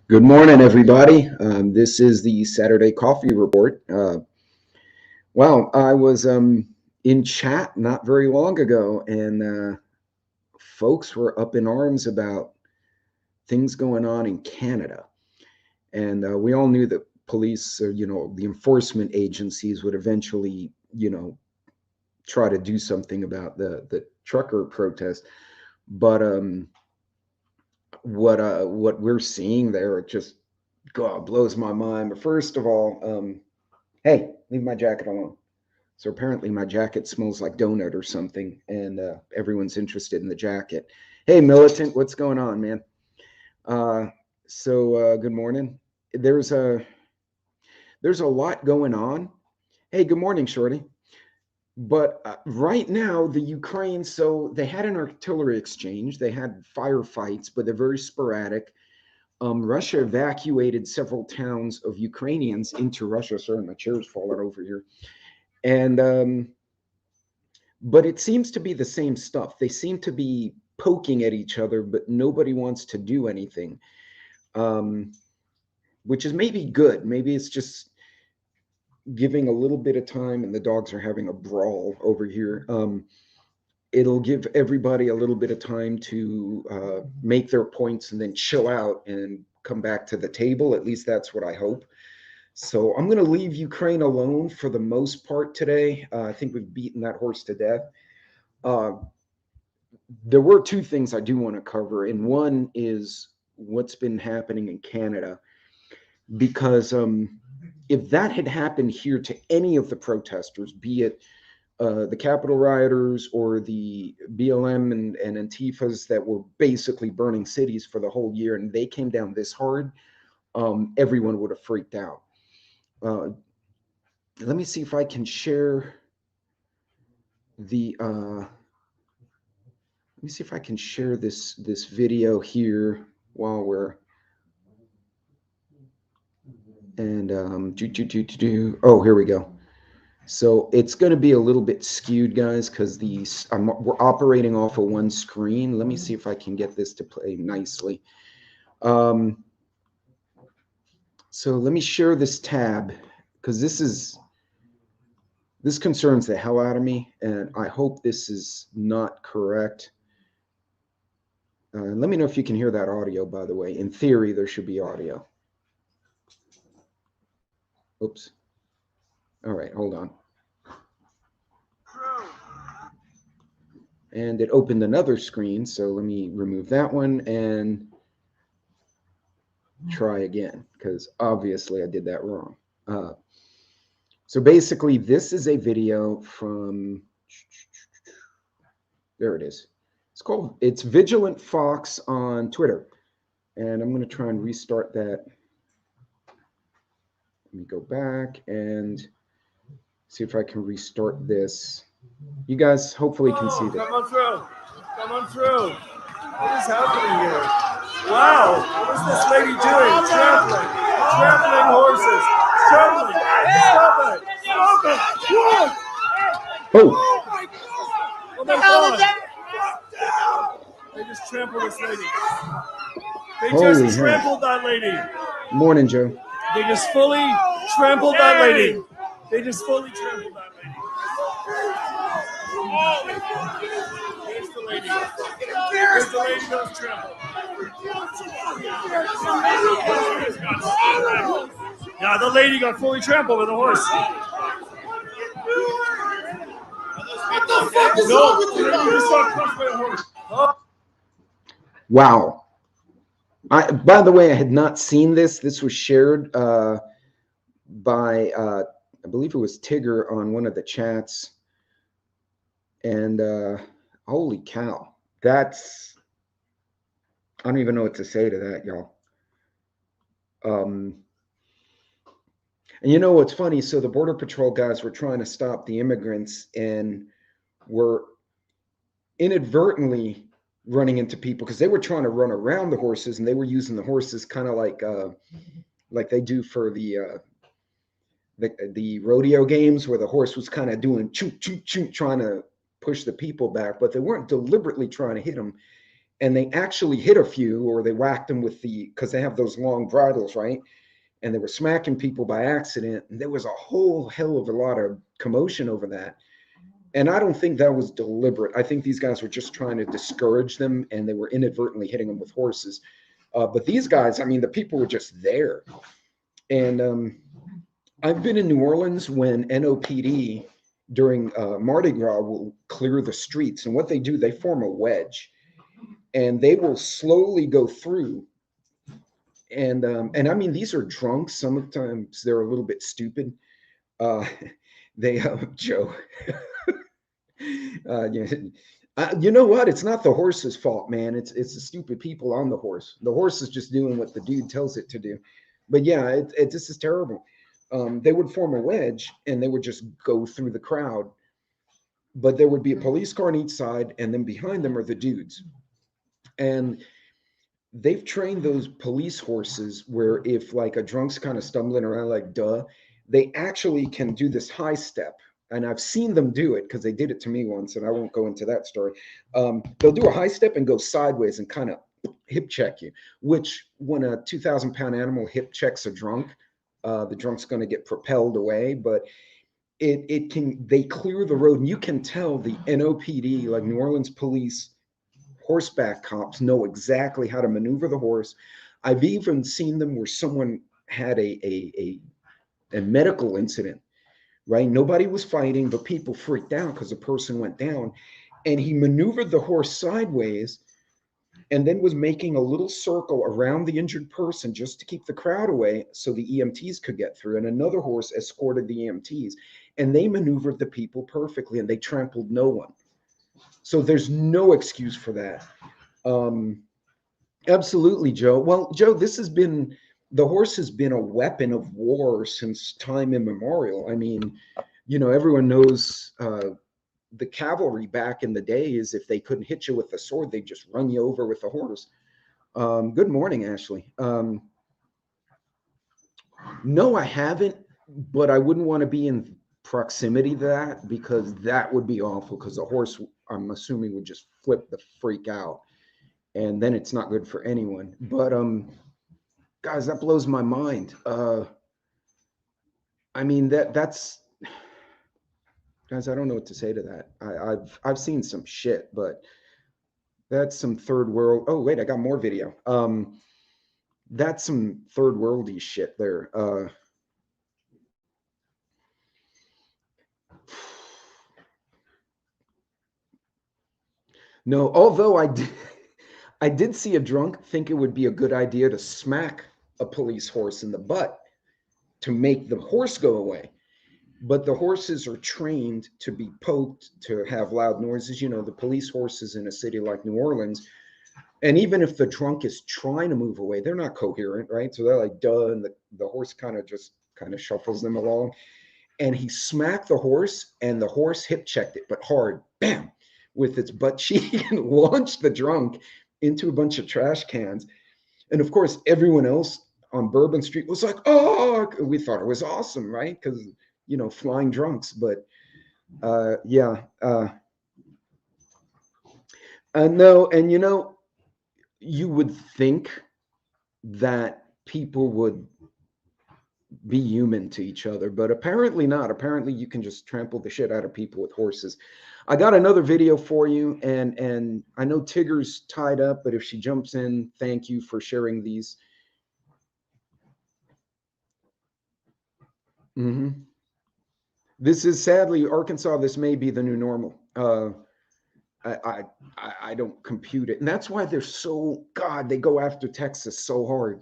Good morning, everybody. This is the Saturday Coffee Report. Wow, I was in chat not very long ago, and folks were up in arms about things going on in Canada. And we all knew that police, or, the enforcement agencies would eventually, try to do something about the trucker protest. But what we're seeing there, it just blows my mind. But first of all, hey, leave my jacket alone. So apparently my jacket smells like donut or something, and everyone's interested in the jacket. Hey, Militant, what's going on, man? Good morning. There's a lot going on. Hey, good morning, Shorty. But right now, the Ukraine, so they had an artillery exchange, they had firefights, but they're very sporadic. Russia evacuated several towns of Ukrainians into Russia. Sorry, my chair's falling over here. And but it seems to be the same stuff. They seem to be poking at each other, but nobody wants to do anything, which is maybe good. Maybe it's just giving a little bit of time, and the dogs are having a brawl over here. It'll give everybody a little bit of time to make their points and then chill out and come back to the table. At least that's what I hope. So I'm going to leave Ukraine alone for the most part today. I think we've beaten that horse to death. There were two things I do want to cover, and one is what's been happening in Canada, because if that had happened here to any of the protesters, be it the Capitol rioters or the BLM and Antifas that were basically burning cities for the whole year, and they came down this hard, everyone would have freaked out. Let me see if I can share the let me see if I can share this video here while we're and oh, here we go. So it's going to be a little bit skewed, guys, because we're operating off of one screen. Let me see if I can get this to play nicely. So let me share this tab, because this concerns the hell out of me, and I hope this is not correct. Let me know if you can hear that audio, by the way. In theory, there should be audio. Oops. All right, hold on. And it opened another screen, so let me remove that one and try again, because obviously I did that wrong. So basically, this is a video from, there it is. It's Vigilant Fox on Twitter. And I'm going to try and restart that. Let me go back and see if I can restart this. You guys hopefully can see this. Come on through. Come on through. What is happening here? Wow. What is this lady doing? Trampling. Trampling horses. Trampling. Stop it. Stop it. What? Oh. Oh my God. They just trampled this lady. They just trampled that lady. Morning, Joe. They just fully trampled that lady. They just fully trampled that lady. Here's the lady. Here's the lady that was trampled. Yeah, the lady got fully trampled with a horse. What the fuck is wrong with you? Oh. Wow. By the way, I had not seen this. This was shared by, I believe it was Tigger on one of the chats. And holy cow. I don't even know what to say to that, y'all. And you know what's funny? So the Border Patrol guys were trying to stop the immigrants and were inadvertently running into people because they were trying to run around the horses, and they were using the horses kind of like they do for the rodeo games, where the horse was kind of doing choo choo choo, trying to push the people back, but they weren't deliberately trying to hit them. and they actually hit a few, or they whacked them with because they have those long bridles, right? And they were smacking people by accident. And there was a whole hell of a lot of commotion over that. And I don't think that was deliberate. I think these guys were just trying to discourage them, and they were inadvertently hitting them with horses. But these guys, I mean, the people were just there. And I've been in New Orleans when NOPD during Mardi Gras will clear the streets. And what they do, they form a wedge, and they will slowly go through. And I mean, these are drunks. Sometimes they're a little bit stupid. Uh, they Joe. Yeah. You know what? It's not the horse's fault, man. It's the stupid people on the horse. The horse is just doing what the dude tells it to do. But yeah, this is terrible. They would form a wedge and they would just go through the crowd. But there would be a police car on each side, and then behind them are the dudes. And they've trained those police horses where if like a drunk's kind of stumbling around, like duh, they actually can do this high step. And I've seen them do it because they did it to me once, and I won't go into that story. They'll do a high step and go sideways and kind of hip check you, which when a 2,000-pound animal hip checks a drunk, the drunk's going to get propelled away. But they clear the road, and you can tell the NOPD, like New Orleans police, horseback cops know exactly how to maneuver the horse. I've even seen them where someone had a medical incident, right? Nobody was fighting, but people freaked out because the person went down, and he maneuvered the horse sideways and then was making a little circle around the injured person just to keep the crowd away so the EMTs could get through. And another horse escorted the EMTs, and they maneuvered the people perfectly, and they trampled no one. So there's no excuse for that. Absolutely, Joe. Well, Joe, the horse has been a weapon of war since time immemorial. I mean, everyone knows the cavalry back in the days, if they couldn't hit you with a sword, they'd just run you over with a horse. Good morning, Ashley. No, I haven't, but I wouldn't want to be in proximity to that, because that would be awful, because the horse, I'm assuming, would just flip the freak out, and then it's not good for anyone. But guys, that blows my mind. I mean, that's guys, I don't know what to say to that. I've seen some shit, but that's some third world. Oh wait, I got more video. That's some third worldy shit there. No, although I did see a drunk think it would be a good idea to smack a police horse in the butt to make the horse go away. But the horses are trained to be poked, to have loud noises. The police horses in a city like New Orleans, and even if the drunk is trying to move away, they're not coherent, right? So they're like, duh, and the horse kind of shuffles them along. And he smacked the horse, and the horse hip checked it, but hard, bam, with its butt cheek, and launched the drunk into a bunch of trash cans. And of course, everyone else on Bourbon Street was like, oh, we thought it was awesome, right? Because, flying drunks. But yeah. No, and you would think that people would be human to each other, but apparently not. Apparently you can just trample the shit out of people with horses. I got another video for you, and I know Tigger's tied up, but if she jumps in, thank you for sharing these. This is sadly Arkansas. This may be the new normal. I don't compute it, and that's why they go after Texas so hard.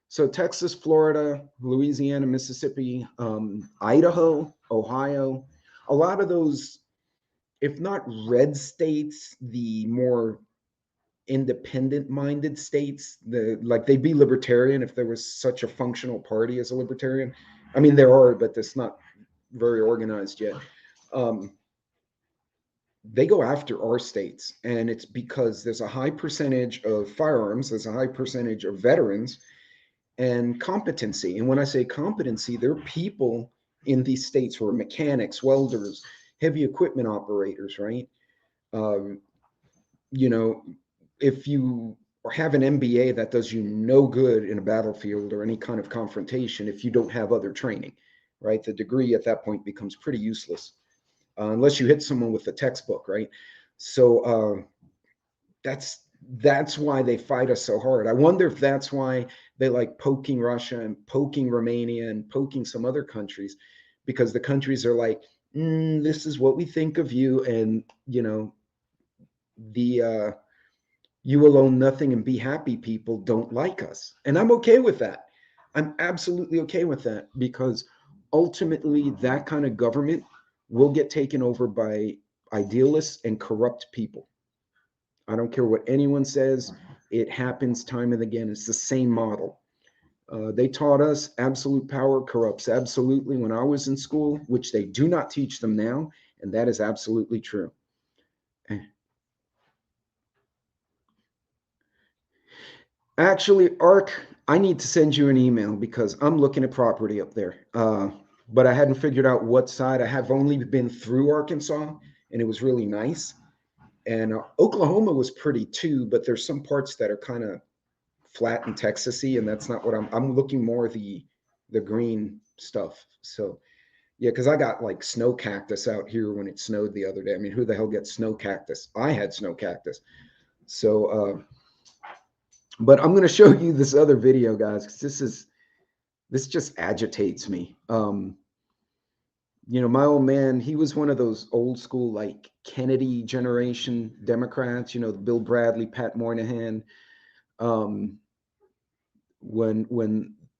So Texas, Florida, Louisiana, Mississippi, Idaho, Ohio, a lot of those, if not red states, the more independent-minded states, they'd be libertarian if there was such a functional party as a libertarian. I mean, there are, but it's not very organized yet. They go after our states, and it's because there's a high percentage of firearms, there's a high percentage of veterans, and competency. And when I say competency, there are people in these states who are mechanics, welders, heavy equipment operators, right? if you have an MBA, that does you no good in a battlefield or any kind of confrontation if you don't have other training, right? The degree at that point becomes pretty useless unless you hit someone with a textbook, right? So that's why they fight us so hard. I wonder if that's why they like poking Russia and poking Romania and poking some other countries, because the countries are like, this is what we think of you, and the you will own nothing and be happy people don't like us. And I'm okay with that. I'm absolutely okay with that, because ultimately that kind of government will get taken over by idealists and corrupt people. I don't care what anyone says. It happens time and again. It's the same model. They taught us absolute power corrupts absolutely when I was in school, which they do not teach them now. And that is absolutely true. Actually, Ark, I need to send you an email because I'm looking at property up there. But I hadn't figured out what side. I have only been through Arkansas, and it was really nice. And Oklahoma was pretty too, but there's some parts that are kind of flat and Texasy, and that's not what I'm looking more the green stuff. So yeah, because I got like snow cactus out here when it snowed the other day. I mean, who the hell gets snow cactus? I had snow cactus. So but I'm going to show you this other video, guys, because this just agitates me. My old man, he was one of those old school, like Kennedy generation Democrats, the Bill Bradley, Pat Moynihan, when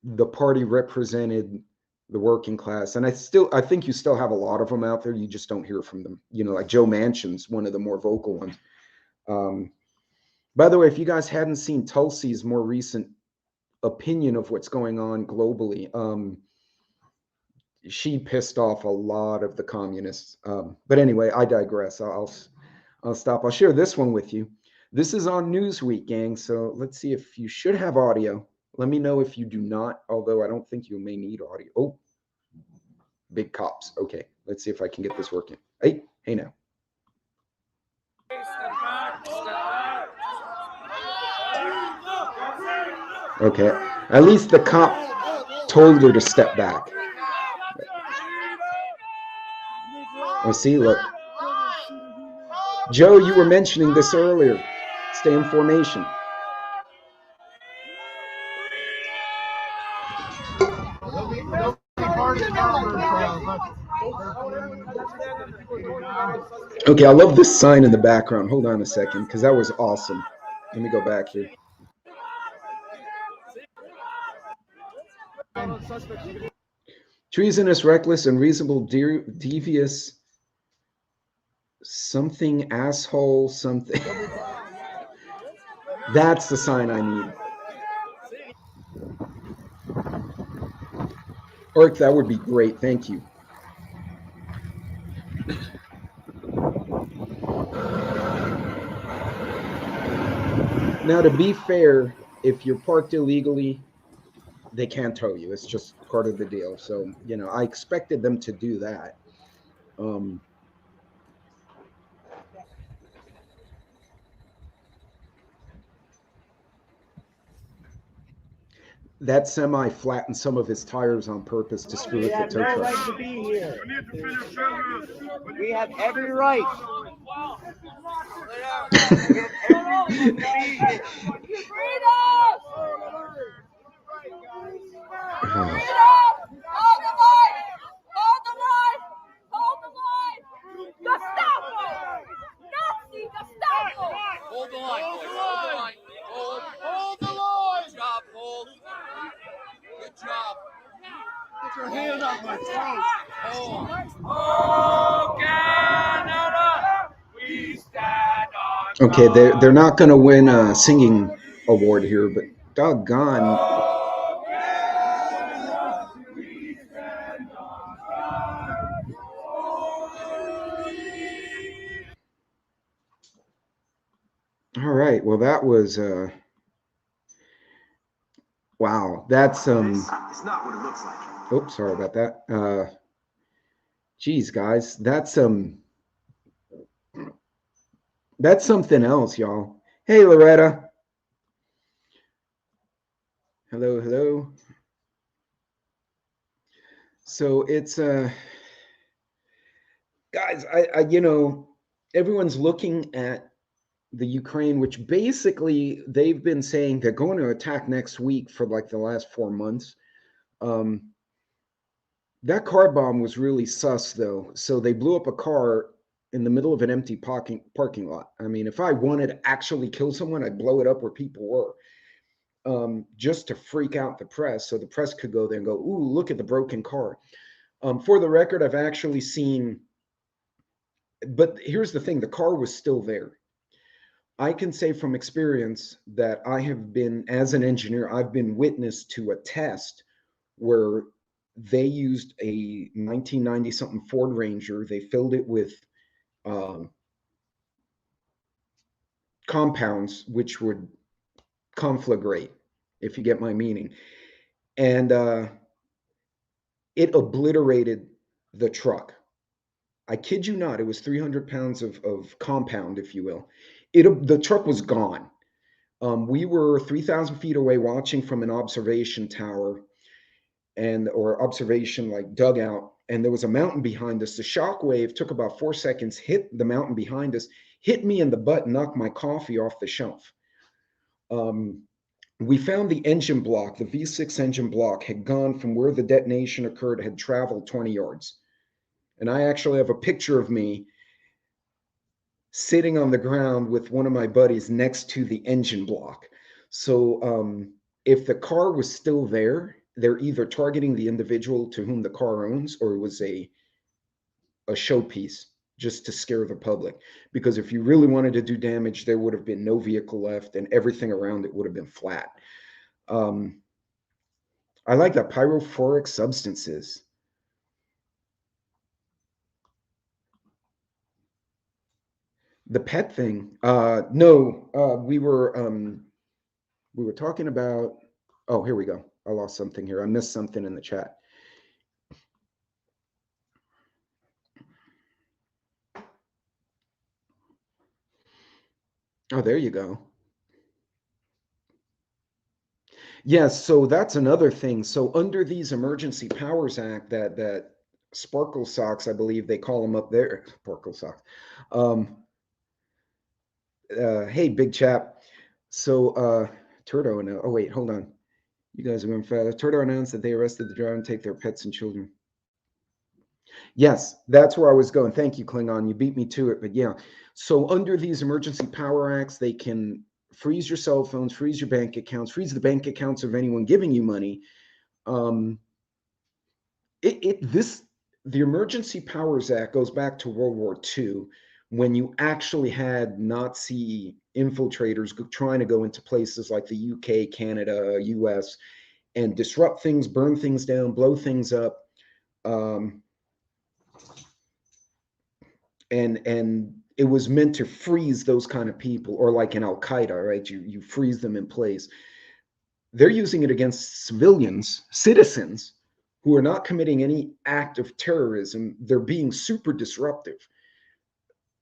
the party represented the working class. And I think you still have a lot of them out there. You just don't hear from them. Like Joe Manchin's one of the more vocal ones. By the way, if you guys hadn't seen Tulsi's more recent opinion of what's going on globally, she pissed off a lot of the communists. But anyway, I digress. I'll stop. I'll share this one with you. This is on Newsweek, gang. So let's see if you should have audio. Let me know if you do not, although I don't think you may need audio. Oh, big cops. Okay, let's see if I can get this working. Hey now. Okay, at least the cop told her to step back. Oh, see, look. Joe, you were mentioning this earlier. Stay in formation. Okay, I love this sign in the background. Hold on a second, because that was awesome. Let me go back here. Treasonous, reckless, unreasonable, devious, something, asshole, something. That's the sign I need. Orc, that would be great. Thank you. Now, to be fair, if you're parked illegally, they can't tow you. It's just part of the deal. So, I expected them to do that. That semi flattened some of his tires on purpose to screw with the tow truck. We have no right to be here. We have every right. Hold the line. Hold the line. Good job, hold. Good job. Put your hand on my throat. Oh, Canada, we stand on. Okay, they're not going to win a singing award here, but doggone. All right. Well, that was wow. That's It's not what it looks like. Oops, sorry about that. Geez, guys, that's something else, y'all. Hey, Loretta. Hello, hello. So it's guys, everyone's looking at the Ukraine, which basically they've been saying they're going to attack next week for like the last 4 months. Um, that car bomb was really sus, though. So they blew up a car in the middle of an empty parking lot. I mean, if I wanted to actually kill someone, I'd blow it up where people were, just to freak out the press, so the press could go there and go, "Ooh, look at the broken car." For the record, I've actually seen, but here's the thing: the car was still there. I can say from experience that I have been, as an engineer, I've been witness to a test where they used a 1990 something Ford Ranger. They filled it with um, compounds which would conflagrate, if you get my meaning. And it obliterated the truck. I kid you not, it was 300 pounds of compound, if you will. The truck was gone. We were 3,000 feet away watching from an observation tower or observation like dugout, and there was a mountain behind us. The shock wave took about 4 seconds, hit the mountain behind us, hit me in the butt, knocked my coffee off the shelf. We found the engine block, the V6 engine block had gone from where the detonation occurred, had traveled 20 yards. And I actually have a picture of me sitting on the ground with one of my buddies next to the engine block. So if the car was still there, they're either targeting the individual to whom the car owns, or it was a showpiece just to scare the public. Because if you really wanted to do damage, there would have been no vehicle left and everything around it would have been flat. I like that, pyrophoric substances. The pet thing. No, we were talking about. Oh, here we go. I lost something here. I missed something in the chat. Oh, there you go. Yes, so that's another thing. So under these Emergency Powers Act, that Sparkle Socks, I believe they call them up there, Sparkle Socks. Hey, big chap. So Turdo announced. Oh wait, hold on. You guys are going fast. Turdo announced that they arrested the driver and take their pets and children. Yes, that's where I was going. Thank you, Klingon. You beat me to it, but yeah. So under these Emergency Power Acts, they can freeze your cell phones, freeze your bank accounts, freeze the bank accounts of anyone giving you money. The Emergency Powers Act goes back to World War II, when you actually had Nazi infiltrators trying to go into places like the UK, Canada, US, and disrupt things, burn things down, blow things up. And it was meant to freeze those kind of people, or like in Al Qaeda, right? You freeze them in place. They're using it against citizens who are not committing any act of terrorism. They're being super disruptive.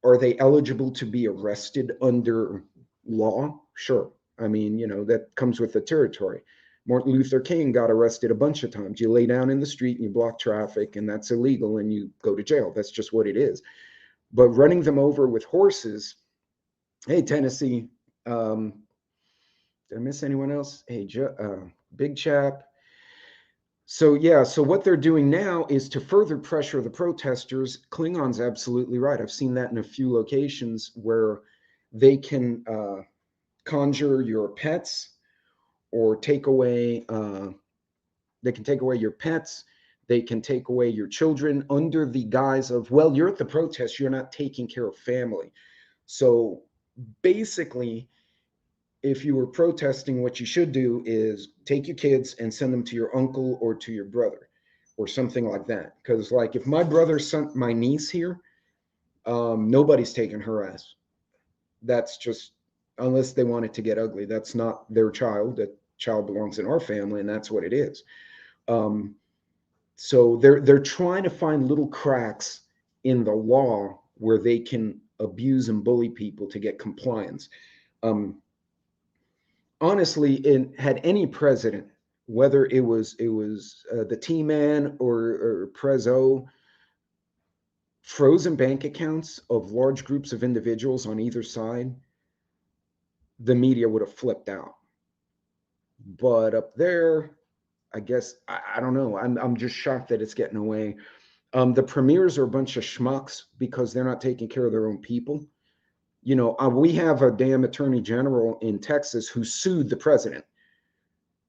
Are they eligible to be arrested under law? Sure. I mean, that comes with the territory. Martin Luther King got arrested a bunch of times. You lay down in the street and you block traffic, and that's illegal, and you go to jail. That's just what it is. But running them over with horses, hey, Tennessee, did I miss anyone else? Hey, big chap. So yeah, so what they're doing now is to further pressure the protesters. Klingon's absolutely right. I've seen that in a few locations where they can conjure your pets, or take away. They can take away your pets. They can take away your children under the guise of, well, you're at the protest, you're not taking care of family. So basically, if you were protesting, what you should do is take your kids and send them to your uncle or to your brother or something like that. Because like if my brother sent my niece here, nobody's taking her ass. That's just, unless they want it to get ugly. That's not their child. That child belongs in our family, and that's what it is. So they're trying to find little cracks in the law where they can abuse and bully people to get compliance. Honestly, had any president, whether it was the T-Man or Prezzo, frozen bank accounts of large groups of individuals on either side, the media would have flipped out. But up there, I guess I don't know. I'm just shocked that it's getting away. The premiers are a bunch of schmucks because they're not taking care of their own people. You know, we have a damn attorney general in Texas who sued the president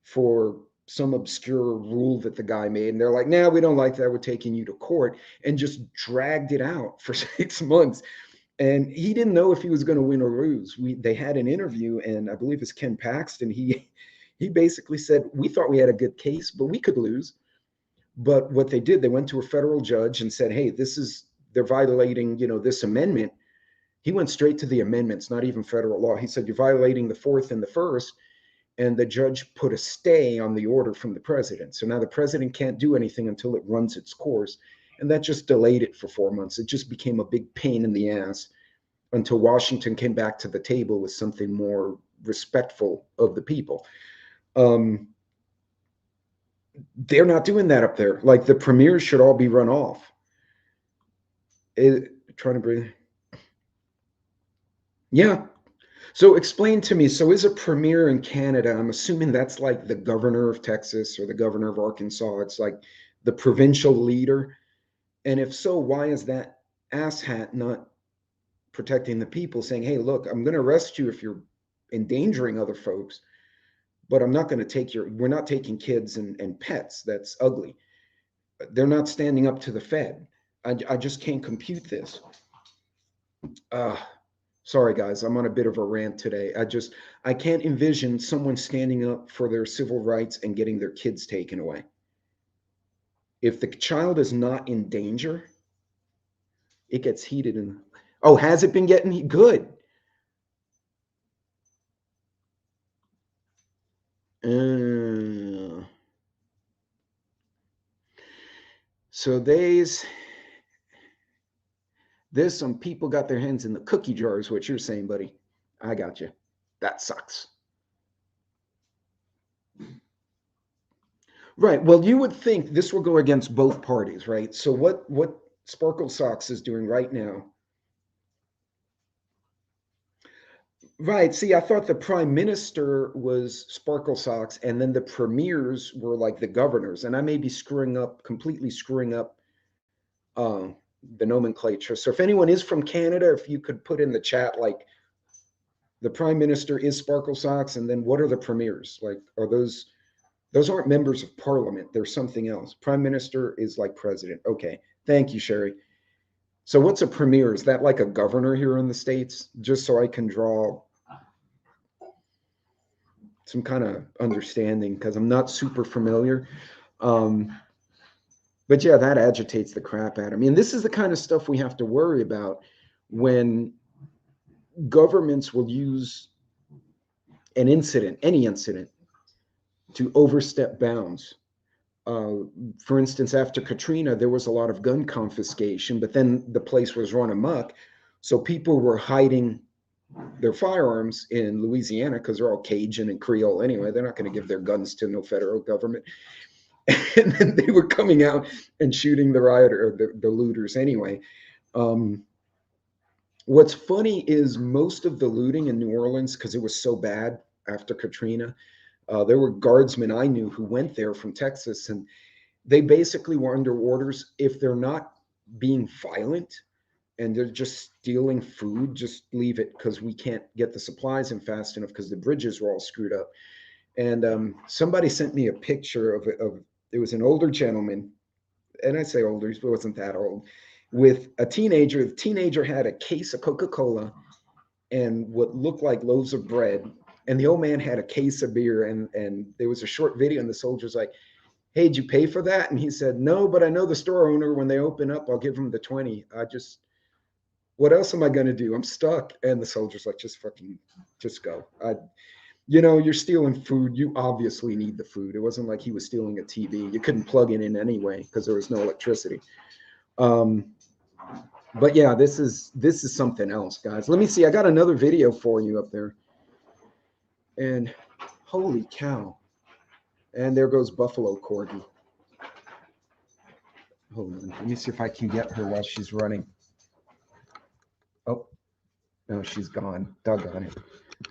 for some obscure rule that the guy made. And they're like, nah, we don't like that. We're taking you to court, and just dragged it out for 6 months. And he didn't know if he was going to win or lose. They had an interview, and I believe it's Ken Paxton. He basically said, we thought we had a good case, but we could lose. But what they did, they went to a federal judge and said, hey, they're violating, this amendment. He went straight to the amendments, not even federal law. He said, you're violating the Fourth and the First. And the judge put a stay on the order from the president. So now the president can't do anything until it runs its course. And that just delayed it for 4 months. It just became a big pain in the ass until Washington came back to the table with something more respectful of the people. They're not doing that up there. Like, the premiers should all be run off. Trying to breathe. Yeah. So explain to me, so is a premier in Canada, I'm assuming that's like the governor of Texas or the governor of Arkansas. It's like the provincial leader. And if so, why is that asshat not protecting the people, saying, hey, look, I'm going to arrest you if you're endangering other folks, but I'm not going to we're not taking kids and pets. That's ugly. They're not standing up to the Fed. I just can't compute this. Sorry, guys, I'm on a bit of a rant today. I can't envision someone standing up for their civil rights and getting their kids taken away. If the child is not in danger, it gets heated. Oh, has it been getting good? So there's some people got their hands in the cookie jar, is what you're saying, buddy. I got you. That sucks. Right. Well, you would think this will go against both parties, right? So what Sparkle Socks is doing right now. Right. See, I thought the prime minister was Sparkle Socks, and then the premiers were like the governors. And I may be completely screwing up the nomenclature. So if anyone is from Canada, if you could put in the chat, like, the prime minister is Sparkle Socks, and then what are the premiers? Like, are those aren't members of parliament. They're something else. Prime minister is like president. Okay. Thank you, Sherry. So what's a premier? Is that like a governor here in the States? Just so I can draw some kind of understanding, because I'm not super familiar. But yeah, that agitates the crap out of me. And this is the kind of stuff we have to worry about when governments will use any incident, to overstep bounds. For instance, after Katrina, there was a lot of gun confiscation, but then the place was run amok. So people were hiding their firearms in Louisiana because they're all Cajun and Creole anyway. They're not going to give their guns to no federal government. And then they were coming out and shooting the rioter, or the looters anyway. What's funny is most of the looting in New Orleans, because it was so bad after Katrina, there were guardsmen I knew who went there from Texas, and they basically were under orders, if they're not being violent and they're just stealing food, just leave it, because we can't get the supplies in fast enough because the bridges were all screwed up. And somebody sent me a picture of it was an older gentleman, and I say older, he wasn't that old, with a teenager. The teenager had a case of Coca-Cola and what looked like loaves of bread, and the old man had a case of beer. And there was a short video, and the soldier's like, hey, did you pay for that? And he said, no, but I know the store owner, when they open up, I'll give them the 20. What else am I going to do? I'm stuck. And the soldier's like, just go. You're stealing food. You obviously need the food. It wasn't like he was stealing a TV. You couldn't plug it in anyway because there was no electricity. But yeah, this is something else, guys. Let me see. I got another video for you up there. And holy cow. And there goes Buffalo Corgi. Hold on. Let me see if I can get her while she's running. Oh, no, she's gone. Doggone it.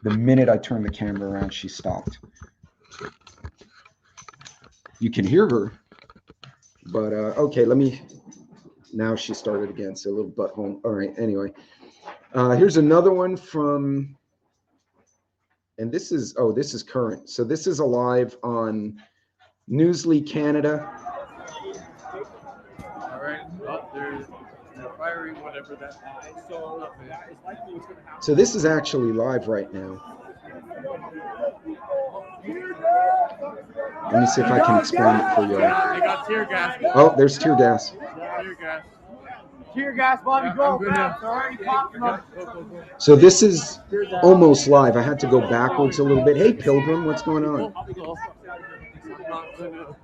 The minute I turned the camera around, she stopped. You can hear her, but okay, let me. Now she started again, so a little butthole. All right, anyway. Here's another one from, and this is current. So this is alive on Newsly Canada. All right. Oh, they're firing whatever that. So this is actually live right now. Let me see if I can explain it for you. They got tear gas. Oh, there's tear gas. Tear gas. Tear gas, Bobby, go. So this is almost live. I had to go backwards a little bit. Hey, Pilgrim, what's going on? I'm not gonna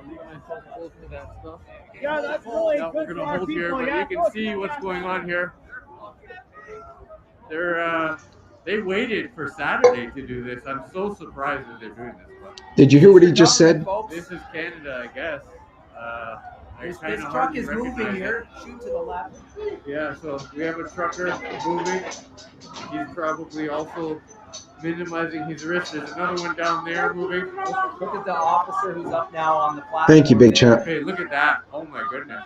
leave myself close to that stuff. Yeah, that's really We're good gonna for our hold here, people. but Yeah, you can see what's going on here. They waited for Saturday to do this. I'm so surprised that they're doing this. But Did you hear what he just said? this is Canada, I guess. This truck is moving here. Shoot to the left. Yeah, so we have a trucker moving. He's probably also minimizing his risk. There's another one down there moving. Look at the officer who's up now on the platform. Thank you, big chap. Okay, look at that. Oh my goodness.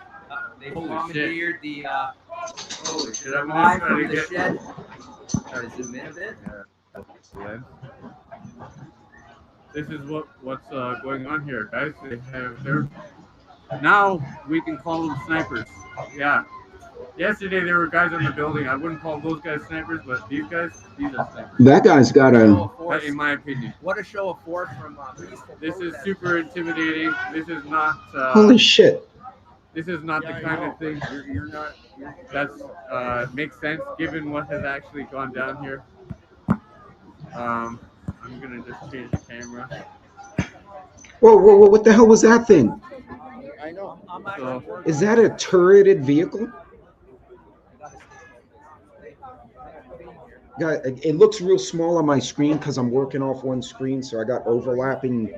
They Holy commandeered the Holy shit, I'm line gonna try from to the get shed. Try to zoom in a bit. This is what's going on here, guys. Now we can call them snipers. Yeah. Yesterday there were guys in the building. I wouldn't call those guys snipers, but these are snipers. That guy's got a. In my opinion. What a show of force from peaceful This is protest. super intimidating. This is not. Holy shit. This is not the kind of thing that's makes sense given what has actually gone down here. I'm gonna just change the camera. Whoa, whoa, whoa! What the hell was that thing? I know. Is that a turreted vehicle? God, it looks real small on my screen because I'm working off one screen, so I got overlapping.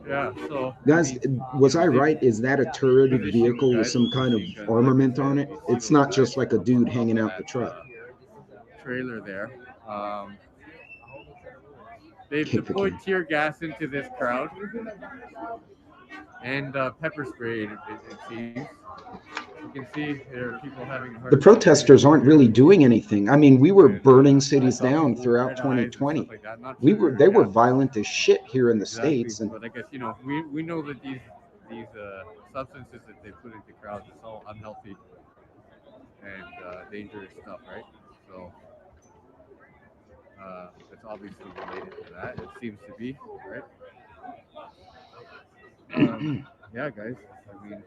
Yeah, so Guys, was I right? Is that a turreted vehicle with some kind of armament on it? It's not just like a dude hanging out the truck. Trailer there. They've deployed tear gas into this crowd and pepper spray. It seems. You can see there are people having a hard The protesters aren't really doing anything. I mean, we were burning cities down throughout 2020. They were violent as shit here in the States. And but I guess we know that these substances that they put into crowds is all unhealthy and dangerous stuff, right? So it's obviously related to that. It seems to be, right? Yeah, guys. I mean,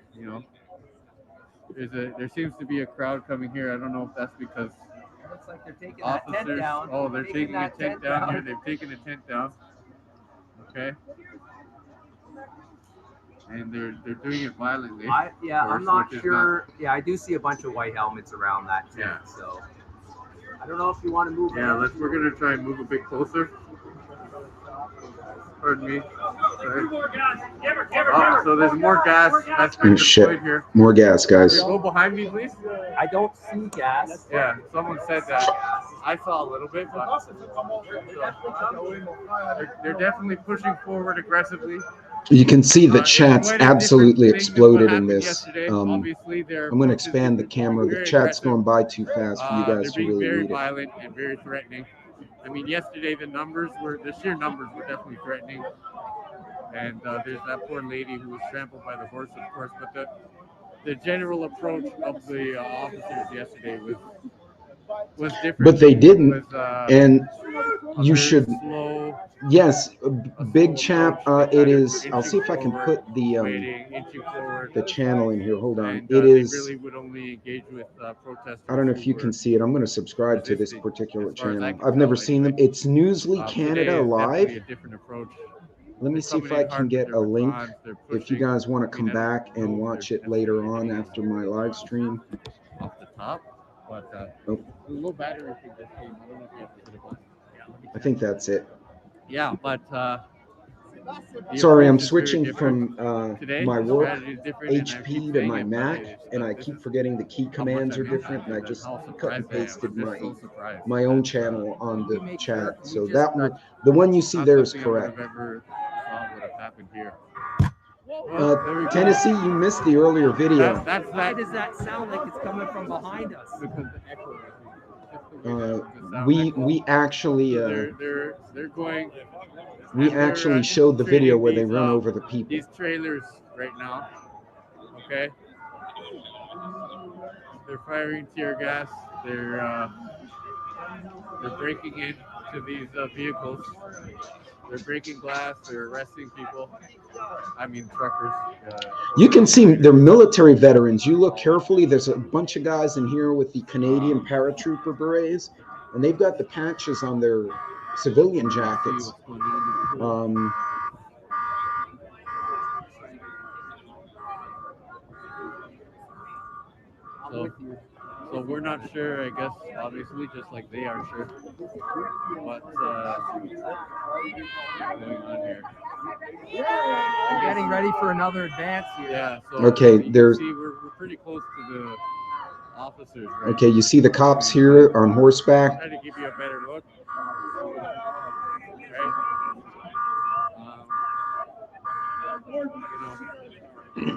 there seems to be a crowd coming here. I don't know if that's because It looks like they're taking officers. that tent down. Oh, they're taking a tent down here. They've taken a tent down. Okay. And they're doing it violently. I'm not sure. Yeah, I do see a bunch of white helmets around that tent. Yeah. So I don't know if you want to move. Yeah, we're gonna try and move a bit closer. Pardon me. Sorry. Oh, so there's more gas that's been deployed here. More gas, guys. Go behind me, please. I don't see gas. Yeah, someone said that. I saw a little bit, but they're definitely pushing forward aggressively. You can see the chat's absolutely exploded in this. I'm going to expand the camera. The chat's going by too fast for you guys to really very read it. violent and very threatening. I mean, yesterday the sheer numbers were definitely threatening. And there's that poor lady who was trampled by the horse, of course. But the general approach of the officers yesterday was different. But they didn't. And you very should. Slow, Yes, big chap. It is. I'll see if I can put inching forward, the channel in here. Hold on. and It they is. really would only engage with protesters. I don't know if you who can were see it. I'm going to subscribe to this particular as far as I channel. can I've never tell, seen them. anyway. It's Newsly Today Canada is definitely Live. a different approach. Let me They're see if coming I in can hard get with a their link. batons. They're If you pushing. guys want to I come mean, I back and don't know if watch they're it later definitely on after my live stream. off the top, but Oh. the low battery thing just came. I don't know if you have to put it on. Yeah, let me I think that's it. Yeah, but the Sorry, I'm approach is very switching different. from Today, my the work strategy is different, and I keep HP to saying my it, but Mac, and I this keep is forgetting the key how much commands are I'm different, and I impacted and just how cut and surprised I am. pasted I'm just so surprised. my own that, channel on the you make sure chat. we So just that got- the one you see not there is something I would have correct. ever thought would have happened here. Well, there we go. Tennessee, you missed the earlier video. Why does that sound like it's coming from behind us? Because the echo. Just the way that the sound We echo. actually So they're going. we and they're, actually showed the video infiltrating where they these, run over the people. These trailers right now. Okay. They're firing tear gas. They're breaking into these vehicles. They're breaking glass. They're arresting people. I mean truckers. You can see they're military veterans. You look carefully. There's a bunch of guys in here with the Canadian paratrooper berets, and they've got the patches on their civilian jackets. So we're not sure, I guess, obviously, just like they are sure, what's going on here. We're getting ready for another advance here. Yeah, so Okay, you can there's- see we're pretty close to the officers, right? Okay, you see the cops here on horseback. Try to give you a better look. Okay.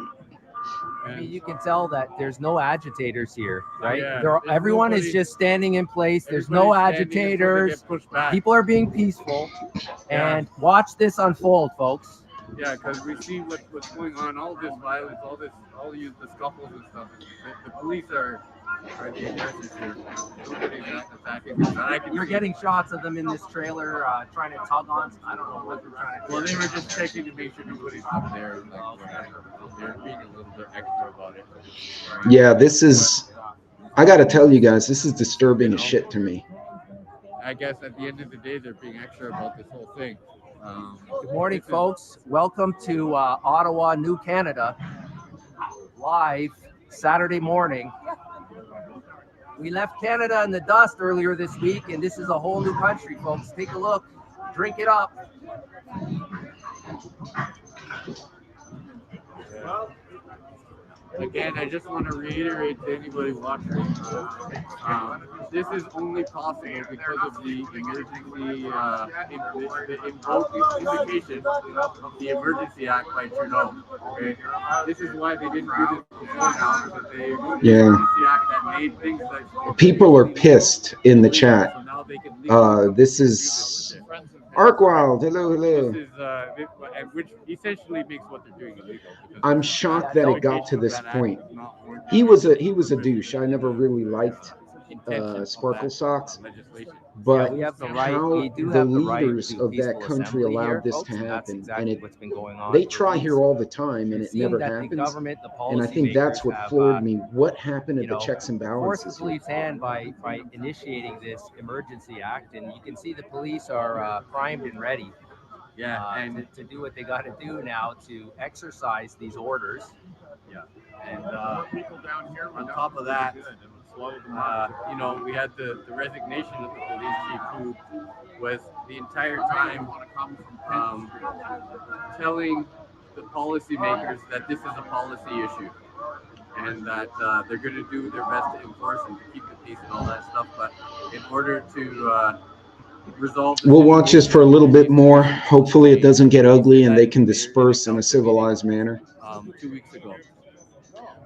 I mean, you can tell that there's no agitators here, right? Yeah, everyone is nobody- just standing in place. There's no everybody's standing until they agitators. get pushed back. People are being peaceful. Yeah. And watch this unfold, folks. Yeah, because we see what's going on, all this violence, the scuffles and stuff. The police are the aggressors here. Nobody's attacking. You're getting shots of them in this trailer trying to tug on. I don't know what they're trying to do. Well, they were just checking to make sure nobody's up there. Like, whatever. They're being a little bit extra about it. Yeah, this is. I got to tell you guys, this is disturbing as shit to me. I guess at the end of the day, they're being extra about this whole thing. Good morning, folks. Welcome to Ottawa, New Canada, live Saturday morning. We left Canada in the dust earlier this week, and this is a whole new country, folks. Take a look. Drink it up. Again, I just want to reiterate to anybody watching, this is only possible because of the emergency, the invocation of the Emergency Act by Trudeau. Okay, this is why they didn't do this before now, because they Yeah. Emergency Act that made things like People are pissed in the chat. So now they can This is Arkwild. Hello, hello. This is which essentially makes what they're doing illegal. I'm shocked that it got to this point. He was a douche. I never really liked Sparkle Socks, but we have the right. how We do the have the right leaders to of that peaceful country assembly allowed here, this folks, to and that's happen, exactly and what's been going on they for try weeks. here all the time, and We've it seen never that happens. the government, the And I think that's policymakers what have, floored me. What happened at you the know, checks and forced the balances? police hand by initiating this emergency act, and you can see the police are primed and ready. Yeah, and to do what they got to do now to exercise these orders. Yeah, and on top of that, you know, we had the resignation of the police chief, who was the entire time telling the policymakers that this is a policy issue and that they're going to do their best to enforce and to keep the peace and all that stuff. But in order to resolve the We'll watch this for a little bit situation, more. Hopefully, it doesn't get ugly and they can disperse in a civilized manner. 2 weeks ago.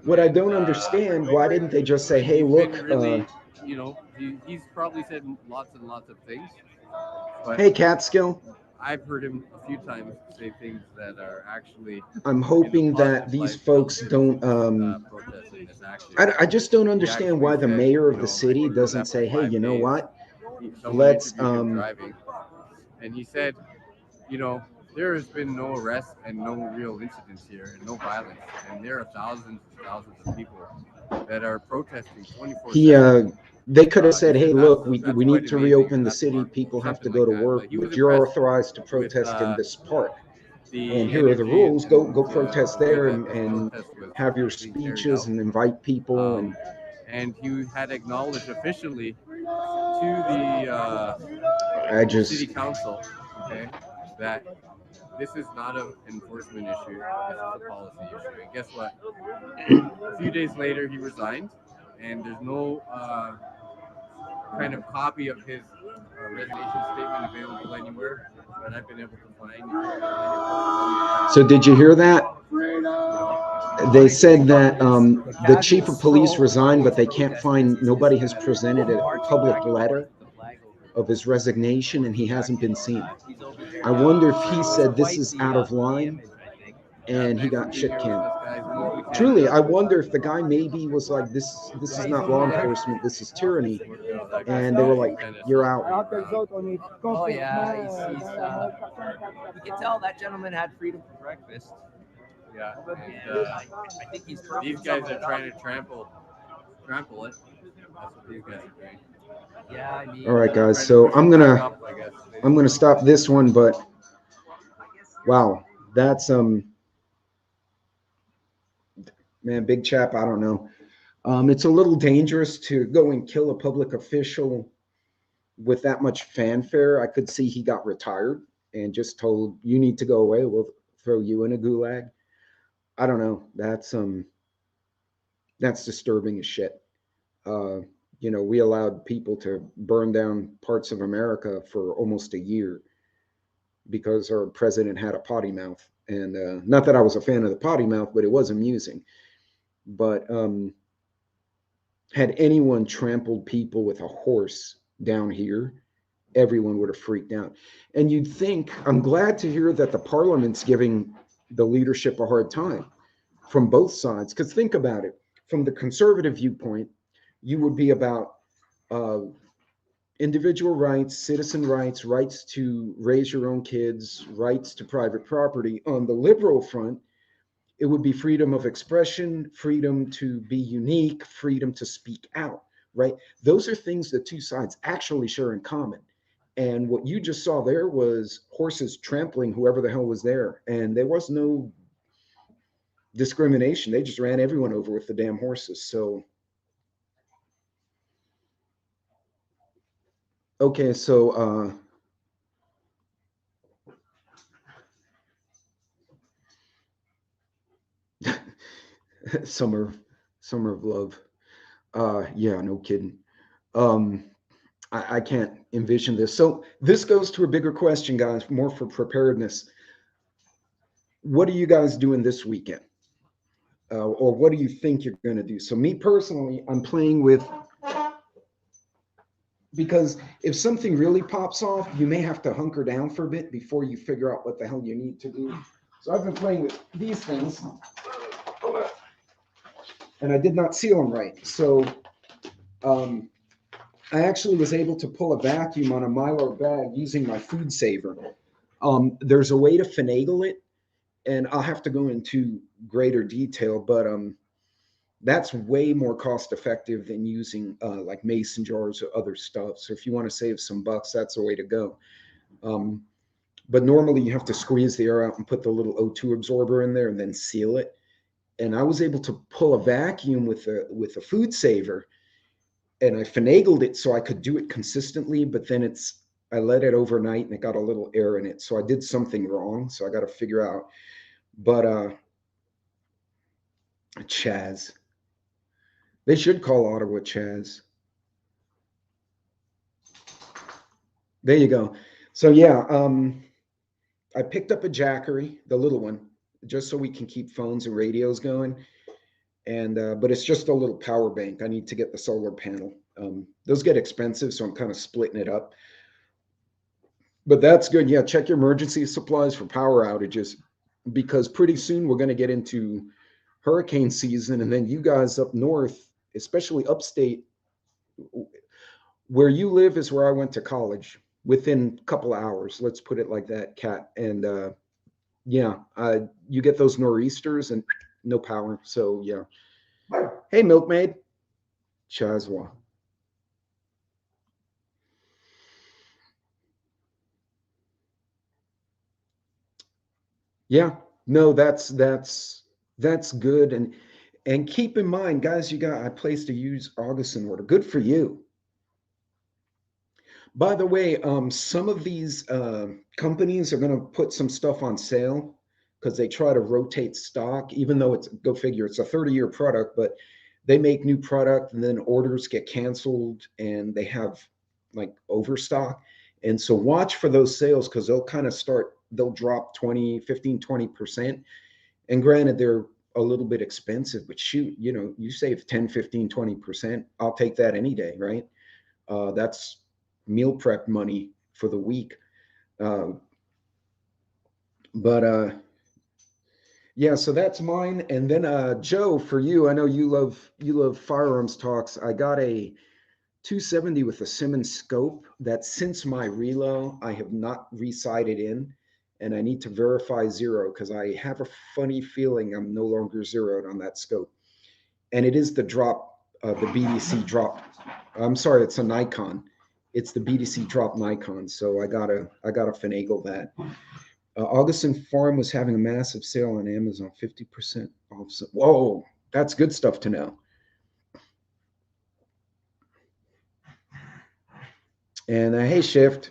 What I don't understand, why didn't they just say, "Hey, look, really, you know, he's probably said lots and lots of things. But hey, Catskill, I've heard him a few times say things that are actually. I'm hoping that these folks don't. I just don't understand why the mayor of the city doesn't say, "Hey, you know what? Let's driving." And he said, you know, there has been no arrests and no real incidents here and no violence, and there are thousands and thousands of people that are protesting 24/7. They could have said, "Hey, look, we need to reopen the city. People have to go to work, but you're authorized to protest in this park. And here are the rules. Go protest there and have your speeches and invite people." And he had acknowledged officially to I just city council, okay, that this is not an enforcement issue. This is a policy issue. And guess what? A few days later, he resigned, and there's no kind of copy of his resignation statement available anywhere that I've been able to find. so did you hear that? They said that the chief of police resigned, but they can't find, nobody has presented a public letter of his resignation, and he hasn't been seen. I wonder if he said this is out of line and he got shit canned. Truly, I wonder if the guy maybe was like, this is not law enforcement, this is tyranny. And they were like, you're out. Oh yeah, you can tell that gentleman had freedom for breakfast. Yeah, And I think he's these guys are trying to trample it. That's what these guys are doing. Yeah, I mean, all right, guys. So I'm gonna stop this one, but wow, that's man, big chap. I don't know. It's a little dangerous to go and kill a public official with that much fanfare. I could see he got retired and just told, you need to go away. We'll throw you in a gulag. I don't know. That's disturbing as shit. You know, we allowed people to burn down parts of America for almost a year because our president had a potty mouth. And not that I was a fan of the potty mouth, but it was amusing. But had anyone trampled people with a horse down here, everyone would have freaked out. And you'd think, I'm glad to hear that the parliament's giving the leadership a hard time from both sides. Because think about it, from the conservative viewpoint, you would be about individual rights, citizen rights, rights to raise your own kids, rights to private property. On the liberal front, it would be freedom of expression, freedom to be unique, freedom to speak out, right? Those are things that two sides actually share in common. And what you just saw there was horses trampling whoever the hell was there. And there was no discrimination. They just ran everyone over with the damn horses. So, okay, so summer of love. Yeah, no kidding. I can't envision this. So this goes to a bigger question, guys, more for preparedness. What are you guys doing this weekend? Or what do you think you're going to do? So me personally, I'm playing with, because if something really pops off, you may have to hunker down for a bit before you figure out what the hell you need to do. So I've been playing with these things. And I did not seal them right. So I actually was able to pull a vacuum on a Mylar bag using my food saver. There's a way to finagle it, and I'll have to go into greater detail, but that's way more cost effective than using like mason jars or other stuff. So if you want to save some bucks, that's the way to go. But normally you have to squeeze the air out and put the little O2 absorber in there and then seal it. And I was able to pull a vacuum with a food saver, and I finagled it so I could do it consistently, but then I let it overnight and it got a little air in it. So I did something wrong. So I got to figure out, but Chaz, they should call Ottowa Chaz. There you go. So yeah, I picked up a Jackery, the little one, just so we can keep phones and radios going. And but it's just a little power bank. I need to get the solar panel. Those get expensive, so I'm kind of splitting it up. But that's good. Yeah, check your emergency supplies for power outages, because pretty soon we're going to get into hurricane season, and then you guys up north, especially upstate, where you live is where I went to college, within a couple of hours. Let's put it like that, Kat. And yeah, you get those nor'easters and no power. So yeah. Hey, milkmaid. Chazwa. Yeah. No, that's good. And keep in mind, guys, I placed a use Augustin order. Good for you. By the way, some of these companies are going to put some stuff on sale because they try to rotate stock, even though it's, go figure, it's a 30-year product, but they make new product and then orders get canceled and they have like overstock. And so watch for those sales because they'll kind of start, they'll drop 20, 15, 20%. And granted, they're a little bit expensive, but shoot, you know, you save 10, 15, 20%. I'll take that any day, right? That's meal prep money for the week. But yeah, so that's mine. And then Joe, for you, I know you love firearms talks. I got a 270 with a Simmons scope that since my reload, I have not resighted in, and I need to verify zero because I have a funny feeling I'm no longer zeroed on that scope. And it is the drop, the BDC drop. I'm sorry, it's a Nikon. It's the BDC drop Nikon. So I gotta finagle that. Augustin Farm was having a massive sale on Amazon, 50% off. Whoa, that's good stuff to know. And hey, Shift.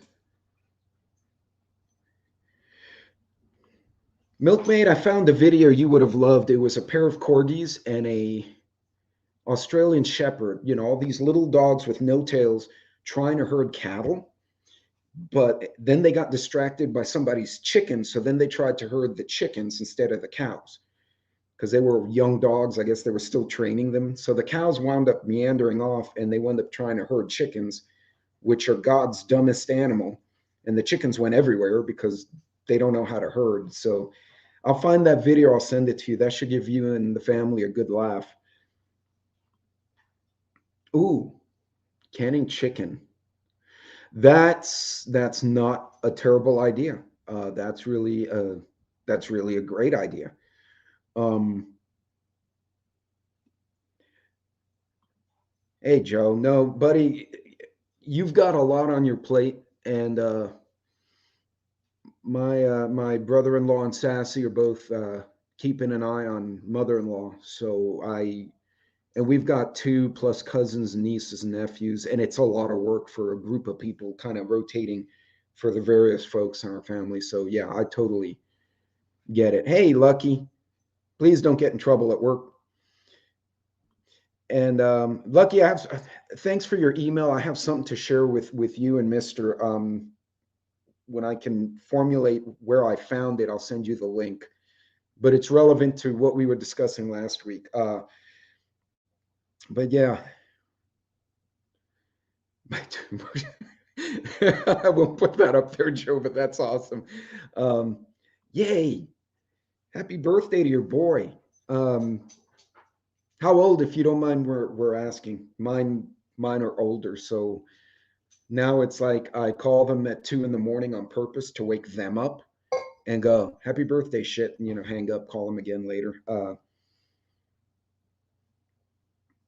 Milkmaid, I found a video you would have loved. It was a pair of corgis and a Australian shepherd, you know, all these little dogs with no tails trying to herd cattle. But then they got distracted by somebody's chickens. So then they tried to herd the chickens instead of the cows because they were young dogs. I guess they were still training them. So the cows wound up meandering off and they wound up trying to herd chickens, which are God's dumbest animal. And the chickens went everywhere because they don't know how to herd. So I'll find that video. I'll send it to you. That should give you and the family a good laugh. Ooh, canning chicken. That's not a terrible idea. That's really a great idea. Hey Joe, no, buddy, you've got a lot on your plate, and my brother-in-law and Sassy are both keeping an eye on mother-in-law. So and we've got 2 plus cousins, nieces, and nephews, and it's a lot of work for a group of people kind of rotating for the various folks in our family. So yeah, I totally get it. Hey, Lucky, please don't get in trouble at work. And Lucky, thanks for your email. I have something to share with you and Mr. When I can formulate where I found it, I'll send you the link. But it's relevant to what we were discussing last week. But yeah, I won't put that up there, Joe, but that's awesome. Yay. Happy birthday to your boy. How old, if you don't mind, we're asking. Mine are older. So now it's like I call them at 2 a.m. on purpose to wake them up and go, happy birthday, shit, and, you know, hang up, call them again later.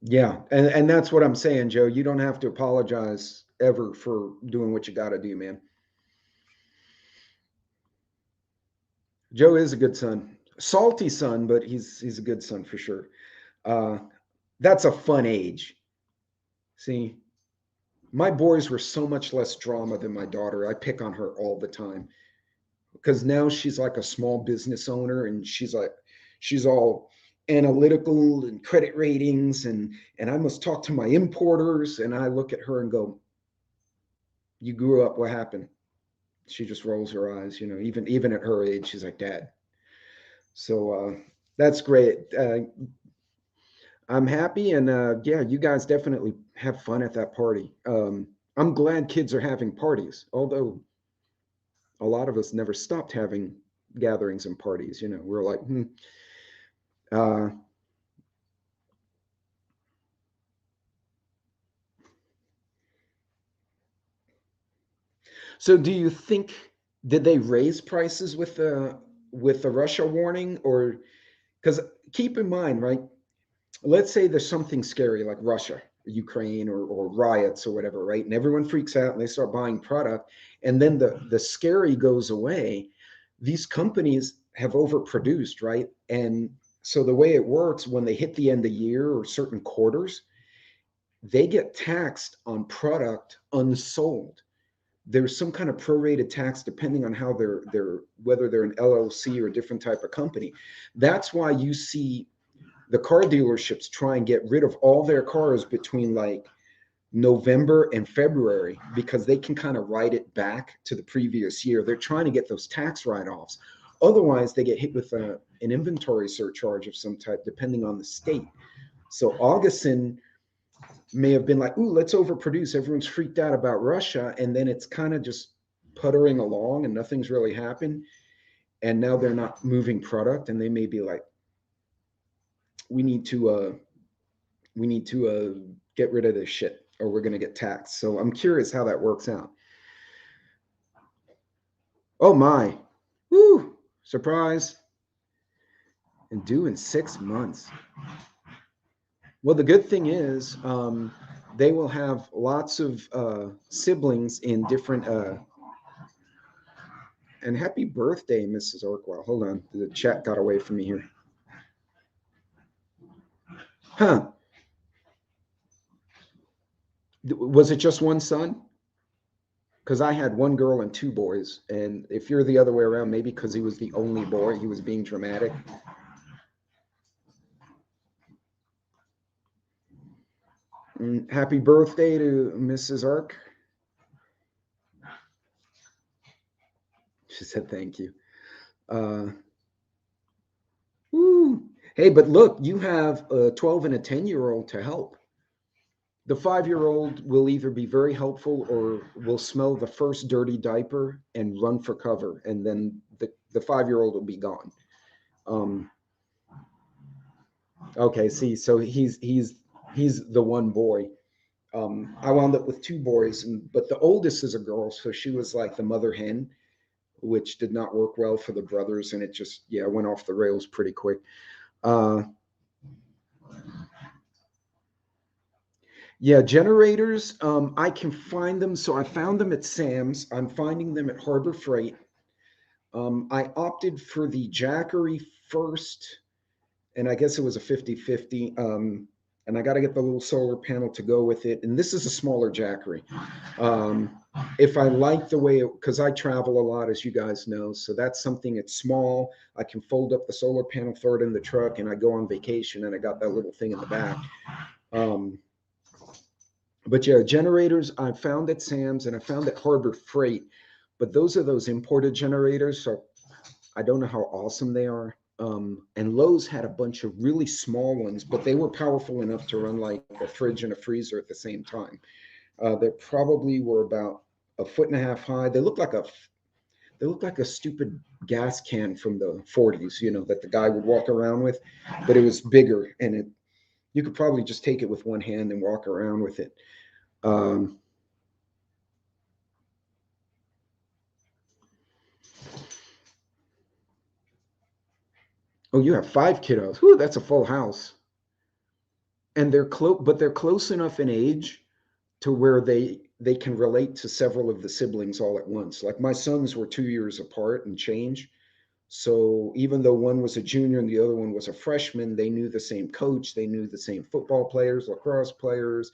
Yeah, and that's what I'm saying, Joe. You don't have to apologize ever for doing what you got to do, man. Joe is a good son, salty son, but he's a good son for sure. That's a fun age. See, my boys were so much less drama than my daughter. I pick on her all the time because now she's like a small business owner, and she's all analytical and credit ratings, and I must talk to my importers, and I look at her and go, you grew up, what happened? She just rolls her eyes, you know, even at her age, she's like, Dad. So that's great. I'm happy, and yeah, you guys definitely have fun at that party. I'm glad kids are having parties, although a lot of us never stopped having gatherings and parties. You know, we're like, So do you think, did they raise prices with the Russia warning? Or because keep in mind, right? Let's say there's something scary like Russia, Ukraine, or riots or whatever, right? And everyone freaks out and they start buying product, and then the scary goes away. These companies have overproduced, right? And so the way it works, when they hit the end of year or certain quarters, they get taxed on product unsold. there's some kind of prorated tax depending on how they're whether they're an LLC or a different type of company. That's why you see the car dealerships try and get rid of all their cars between like November and February, because they can kind of write it back to the previous year. They're trying to get those tax write-offs. Otherwise, they get hit with an inventory surcharge of some type, depending on the state. So Augustin may have been like, ooh, let's overproduce. Everyone's freaked out about Russia. And then it's kind of just puttering along and nothing's really happened. And now they're not moving product. And they may be like, we need to get rid of this shit, or we're going to get taxed. So I'm curious how that works out. Oh my, woo, surprise. And due in 6 months. Well, the good thing is they will have lots of siblings in different, and happy birthday, Mrs. Orkwell. Hold on, the chat got away from me here. Huh. Was it just one son? Because I had one girl and 2 boys. And if you're the other way around, maybe because he was the only boy, he was being dramatic. And happy birthday to Mrs. Ark. She said thank you. Woo. Hey, but look, you have a 12 and a 10-year-old to help. The 5-year-old will either be very helpful or will smell the first dirty diaper and run for cover, and then the 5-year-old will be gone. Okay, see, so he's the one boy. I wound up with 2 boys, but the oldest is a girl, so she was like the mother hen, which did not work well for the brothers, and it just went off the rails pretty quick. Yeah, generators, I can find them. So I found them at Sam's. I'm finding them at Harbor Freight. I opted for the Jackery first, and I guess it was a 50-50. And I got to get the little solar panel to go with it. And this is a smaller Jackery. If I like the way, because I travel a lot, as you guys know, so that's something, it's small. I can fold up the solar panel, throw it in the truck, and I go on vacation, and I got that little thing in the back. But yeah, generators I found at Sam's and I found at Harbor Freight, but those are those imported generators, so I don't know how awesome they are. And Lowe's had a bunch of really small ones, but they were powerful enough to run like a fridge and a freezer at the same time. They probably were about 1.5 feet high. They look like a stupid gas can from the 40s, that the guy would walk around with, but it was bigger, and you could probably just take it with one hand and walk around with it. Oh, you have 5 kiddos. Ooh, that's a full house. And they're close enough in age to where they can relate to several of the siblings all at once. Like my sons were 2 years apart and change. So even though one was a junior and the other one was a freshman, they knew the same coach, they knew the same football players, lacrosse players.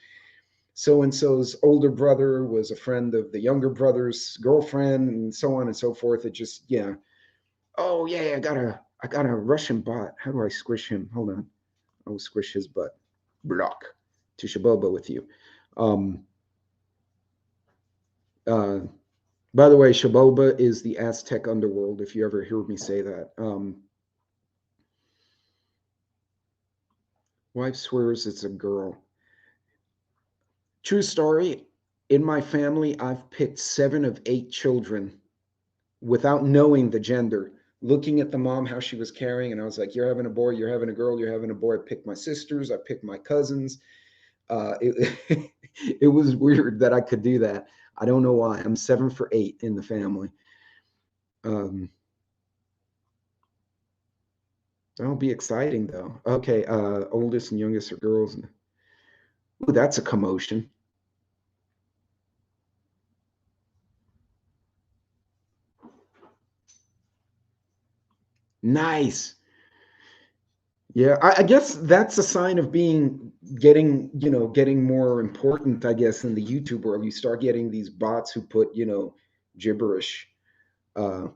So-and-so's older brother was a friend of the younger brother's girlfriend, and so on and so forth. It just, Oh yeah, I got a Russian bot. How do I squish him? Hold on. I will squish his butt. Block to Shaboba with you. By the way, Shaboba is the Aztec underworld, if you ever hear me say that. Wife swears it's a girl. True story. In my family, I've picked 7 of 8 children without knowing the gender. Looking at the mom, how she was carrying, and I was like, you're having a boy, you're having a girl, you're having a boy. I picked my sisters, I picked my cousins. It was weird that I could do that. I don't know why. I'm 7 for 8 in the family. That'll be exciting though. Okay, oldest and youngest are girls. Ooh, that's a commotion. Nice. Yeah, I guess that's a sign of being getting, getting more important, I guess, in the YouTube world. You start getting these bots who put, gibberish. Uh,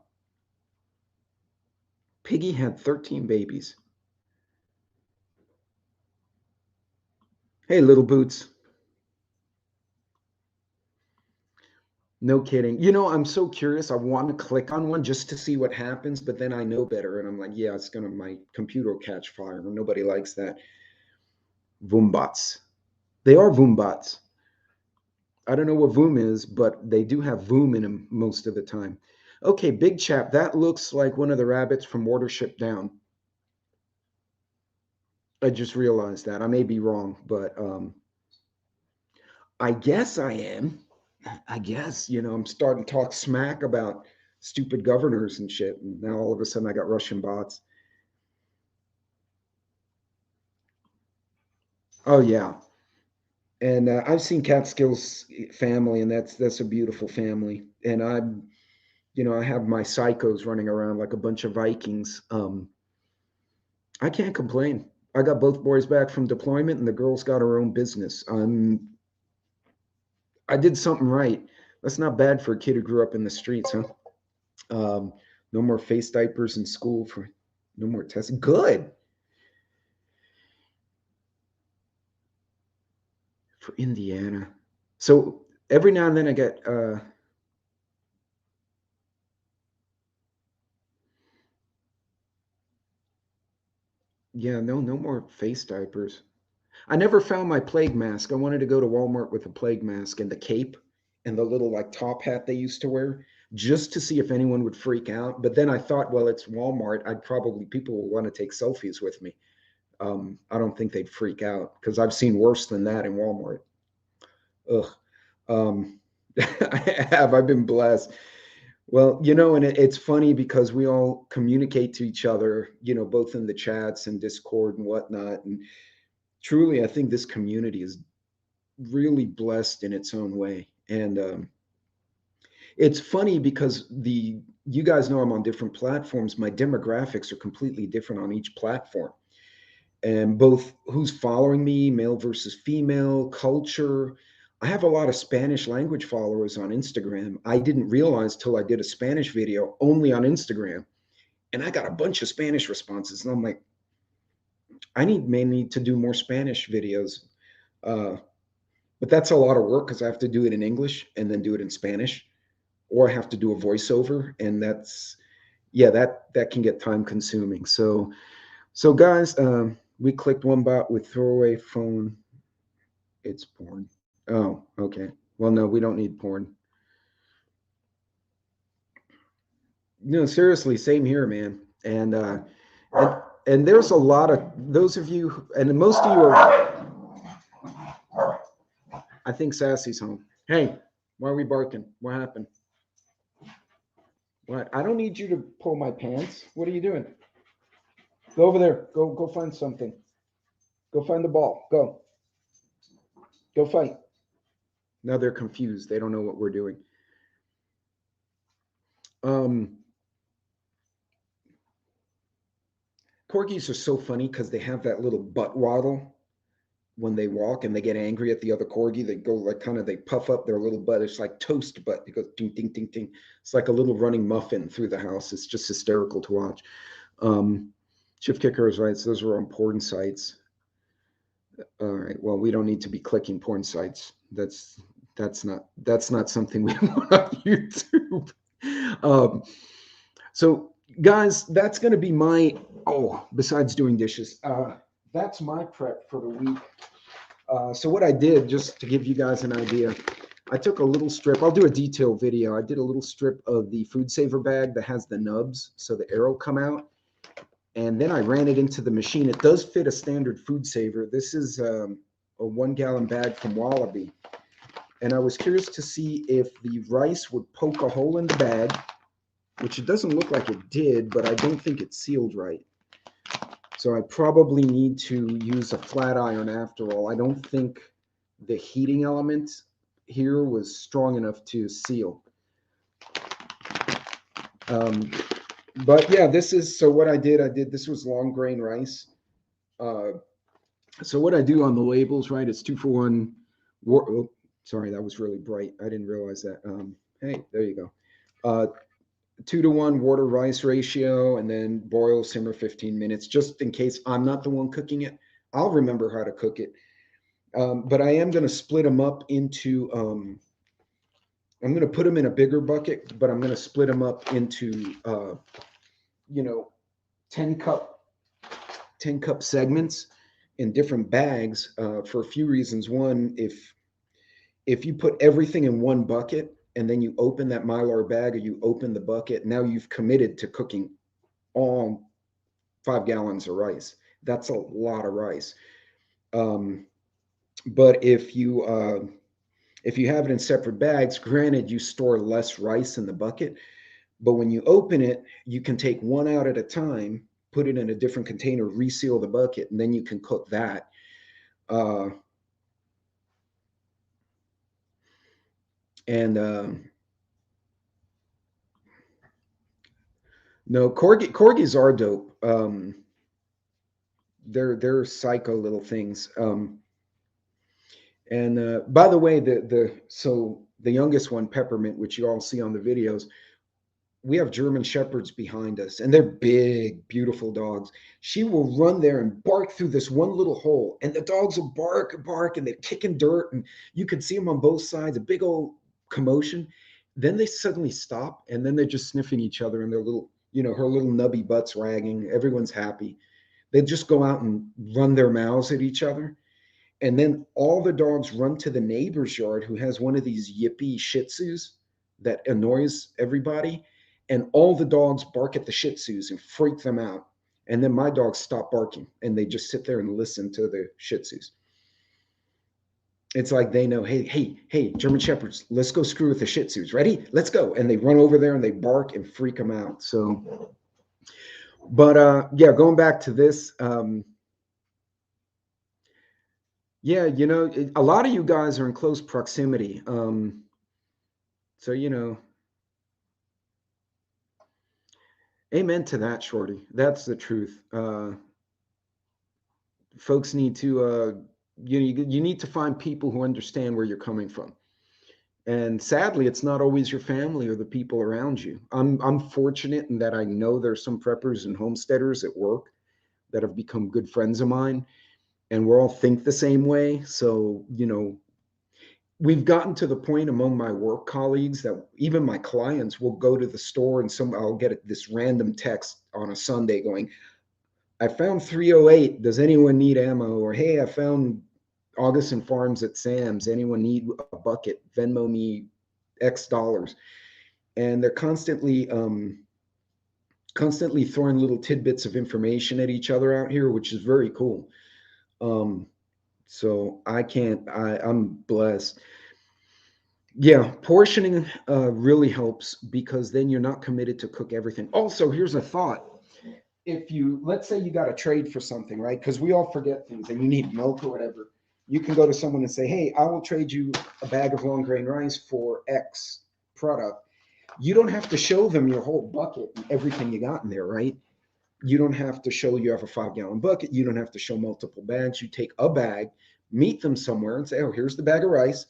Piggy had 13 babies. Hey, little boots. No kidding. I'm so curious. I want to click on one just to see what happens, but then I know better, and I'm like, yeah, my computer will catch fire. Nobody likes that. Voombots. They are Voombots. I don't know what Voom is, but they do have Voom in them most of the time. Okay, Big Chap, that looks like one of the rabbits from Watership Down. I just realized that. I may be wrong, but I guess I am. I guess, I'm starting to talk smack about stupid governors and shit. And now all of a sudden I got Russian bots. Oh, yeah. And I've seen Catskill's family, and that's a beautiful family. And I have my psychos running around like a bunch of Vikings. I can't complain. I got both boys back from deployment, and the girl's got her own business. I did something right. That's not bad for a kid who grew up in the streets, huh? No more face diapers in school, for no more testing. Good for Indiana. So every now and then I get yeah, no more face diapers. I never found my plague mask. I wanted to go to Walmart with a plague mask and the cape and the little like top hat they used to wear, just to see if anyone would freak out. But then I thought, well, it's Walmart. People will want to take selfies with me. I don't think they'd freak out because I've seen worse than that in Walmart. Ugh. Um, I've been blessed. Well, and it's funny because we all communicate to each other, both in the chats and Discord and whatnot. And truly, I think this community is really blessed in its own way. And it's funny because you guys know I'm on different platforms. My demographics are completely different on each platform. And both who's following me, male versus female, culture. I have a lot of Spanish language followers on Instagram. I didn't realize till I did a Spanish video only on Instagram. And I got a bunch of Spanish responses. And I'm like, may need to do more Spanish videos. But that's a lot of work because I have to do it in English and then do it in Spanish, or I have to do a voiceover. And that can get time consuming. So guys, we clicked one bot with throwaway phone. It's porn. Oh, okay. Well, no, we don't need porn. Seriously, same here, man. And there's a lot of those of you, and most of you are. I think Sassy's home. Hey, why are we barking? What happened? What? I don't need you to pull my pants. What are you doing? Go over there. Go find something. Go find the ball. Go. Go fight. Now they're confused. They don't know what we're doing. Corgis are so funny because they have that little butt waddle when they walk, and they get angry at the other corgi. They go like they puff up their little butt. It's like toast butt. It goes ding, ding, ding, ding. It's like a little running muffin through the house. It's just hysterical to watch. Shift Kicker is right. So those are important sites. All right. Well, we don't need to be clicking porn sites. That's not something we want on YouTube. So guys, that's going to be my, besides doing dishes, that's my prep for the week. So what I did, just to give you guys an idea, I took a little strip. I'll do a detailed video. I did a little strip of the food saver bag that has the nubs, so the arrow come out. And then I ran it into the machine. It does fit a standard food saver. This is a 1 gallon bag from Wallaby. And I was curious to see if the rice would poke a hole in the bag, which it doesn't look like it did, but I don't think it's sealed right. So I probably need to use a flat iron after all. I don't think the heating element here was strong enough to seal. But yeah, so what I did, this was long grain rice. So what I do on the labels, right? It's 2-for-1. Oh, sorry, that was really bright. I didn't realize that. Hey, there you go. 2-to-1 water rice ratio, and then boil, simmer 15 minutes, just in case I'm not the one cooking it. I'll remember how to cook it. But I am going to split them up into, I'm going to put them in a bigger bucket, but I'm going to split them up into, 10 cup, 10 cup segments in different bags for a few reasons. One, if you put everything in one bucket and then you open that Mylar bag or you open the bucket, now you've committed to cooking all 5 gallons of rice. That's a lot of rice. But if you have it in separate bags, granted you store less rice in the bucket, but when you open it, you can take one out at a time, put it in a different container, reseal the bucket, and then you can cook that. No, corgis are dope. They're psycho little things. And by the way, the youngest one, Peppermint, which you all see on the videos, we have German Shepherds behind us, and they're big, beautiful dogs. She will run there and bark through this one little hole, and the dogs will bark, and they're kicking dirt, and you can see them on both sides, a big old commotion. Then they suddenly stop, and then they're just sniffing each other, and their little, her little nubby butts wagging. Everyone's happy. They just go out and run their mouths at each other. And then all the dogs run to the neighbor's yard who has one of these yippy Shih Tzus that annoys everybody. And all the dogs bark at the Shih Tzus and freak them out. And then my dogs stop barking and they just sit there and listen to the Shih Tzus. It's like they know, hey, German Shepherds, let's go screw with the Shih Tzus. Ready? Let's go. And they run over there and they bark and freak them out. So, but yeah, going back to this, yeah, a lot of you guys are in close proximity. So, amen to that, Shorty. That's the truth. Folks need to, you need to find people who understand where you're coming from. And sadly, it's not always your family or the people around you. I'm fortunate in that I know there's some preppers and homesteaders at work that have become good friends of mine, and we all think the same way. So, we've gotten to the point among my work colleagues that even my clients will go to the store and I'll get this random text on a Sunday going, I found 308. Does anyone need ammo? Or, hey, I found Augustin Farms at Sam's. Anyone need a bucket? Venmo me X dollars. And they're constantly throwing little tidbits of information at each other out here, which is very cool. So I'm blessed. Yeah, portioning really helps because then you're not committed to cook everything. Also, here's a thought. Let's say you got to trade for something, right? Because we all forget things and you need milk or whatever. You can go to someone and say, hey, I will trade you a bag of long grain rice for X product. You don't have to show them your whole bucket and everything you got in there, right? You don't have to show you have a 5-gallon bucket. You don't have to show multiple bags. You take a bag, meet them somewhere and say, oh, here's the bag of rice.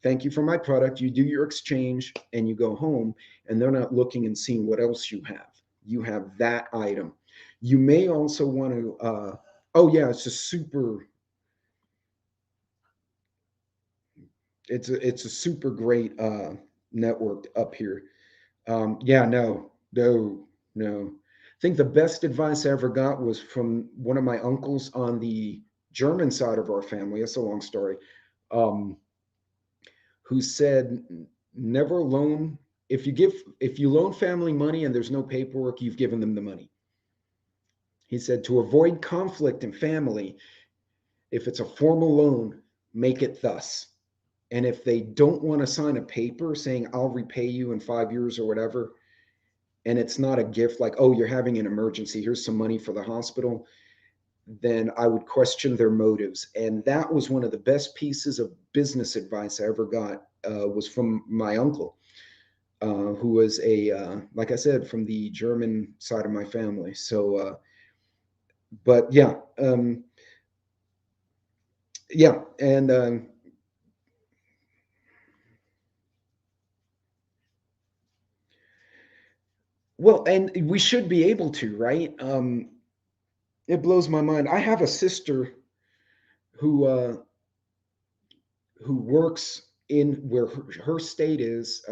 Thank you for my product. You do your exchange and you go home, and they're not looking and seeing what else you have. You have that item. You may also want to, it's a super great network up here. No. I think the best advice I ever got was from one of my uncles on the German side of our family. It's a long story. Who said, never loan. If you loan family money and there's no paperwork, you've given them the money. He said, to avoid conflict in family, if it's a formal loan, make it thus. And if they don't want to sign a paper saying, I'll repay you in 5 years or whatever, and it's not a gift like, oh, you're having an emergency, here's some money for the hospital, then I would question their motives. And that was one of the best pieces of business advice I ever got, was from my uncle, who was like I said, from the German side of my family. So, but yeah, Yeah, and well, and we should be able to, right? It blows my mind. I have a sister who works in where her state is.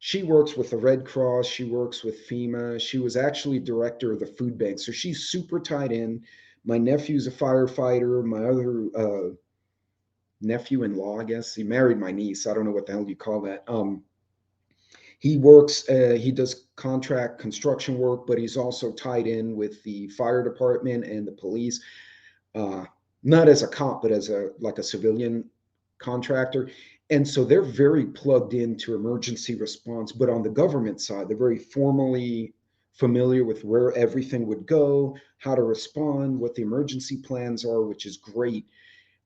She works with the Red Cross. She works with FEMA. She was actually director of the food bank, so she's super tied in. My nephew's a firefighter. My other nephew-in-law, I guess, he married my niece. I don't know what the hell you call that. He works. He does contract construction work, but he's also tied in with the fire department and the police. Uh, Not as a cop, but as a like a civilian contractor. And so they're very plugged into emergency response, but on the government side, they're very formally familiar with where everything would go, how to respond, what the emergency plans are, which is great.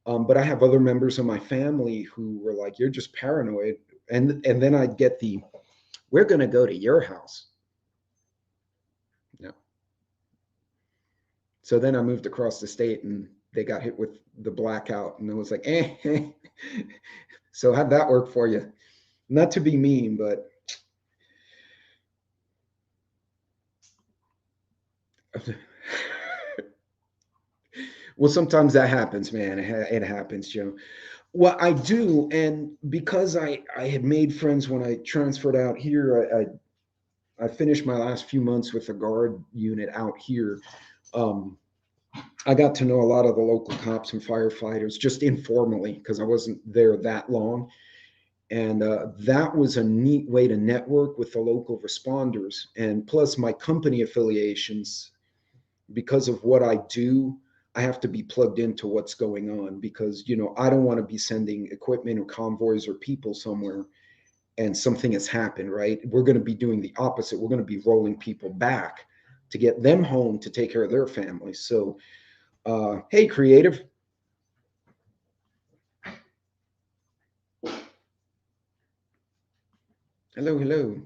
But I have other members of my family who were like, "You're just paranoid," and then I'd get the, "We're going to go to your house." Yeah. So then I moved across the state, and they got hit with the blackout, and it was like, eh. So how'd that work for you? Not to be mean, but well, sometimes that happens, man. It happens, Joe. Well, I do, and because I had made friends when I transferred out here, I finished my last few months with the guard unit out here. Um, I got to know a lot of the local cops and firefighters just informally because I wasn't there that long. And that was a neat way to network with the local responders. And plus, my company affiliations, because of what I do, I have to be plugged into what's going on because, I don't want to be sending equipment or convoys or people somewhere and something has happened, right? We're going to be doing the opposite. We're going to be rolling people back to get them home to take care of their families. So, hey, creative. Hello, hello.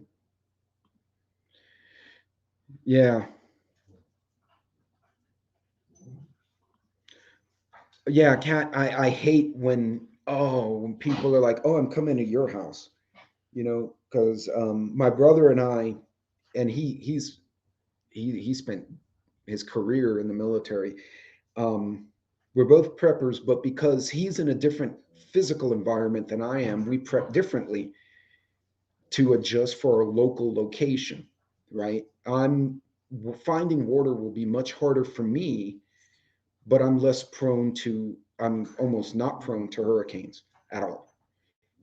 Yeah. Yeah, Kat, I hate when people are like, "Oh, I'm coming to your house," because my brother and I, and he spent his career in the military. Um, we're both preppers, but because he's in a different physical environment than I am, we prep differently to adjust for our local location, right? I'm finding water will be much harder for me, but I'm almost not prone to hurricanes at all.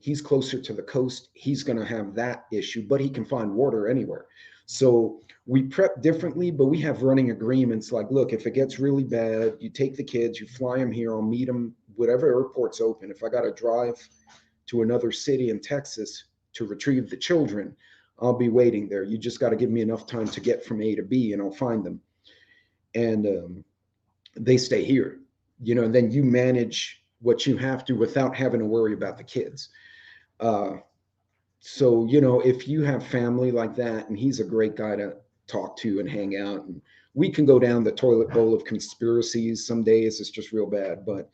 He's closer to the coast. He's going to have that issue, but he can find water anywhere. So we prep differently, but we have running agreements like, look, if it gets really bad, you take the kids, you fly them here, I'll meet them, whatever airport's open. If I got to drive to another city in Texas to retrieve the children, I'll be waiting there. You just got to give me enough time to get from A to B and I'll find them. And they stay here, and then you manage what you have to without having to worry about the kids. Uh, so, if you have family like that, and he's a great guy to talk to and hang out, and we can go down the toilet bowl of conspiracies. Some days it's just real bad, but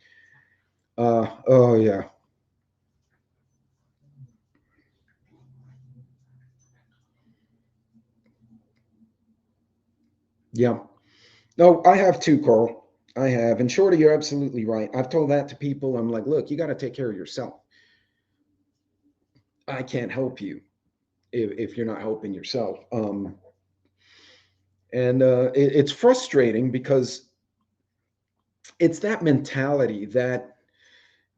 oh yeah. Yeah. No, I have too, Carl. I have. And Shorty, you're absolutely right. I've told that to people. I'm like, look, you got to take care of yourself. I can't help you if you're not helping yourself. And it's frustrating because it's that mentality that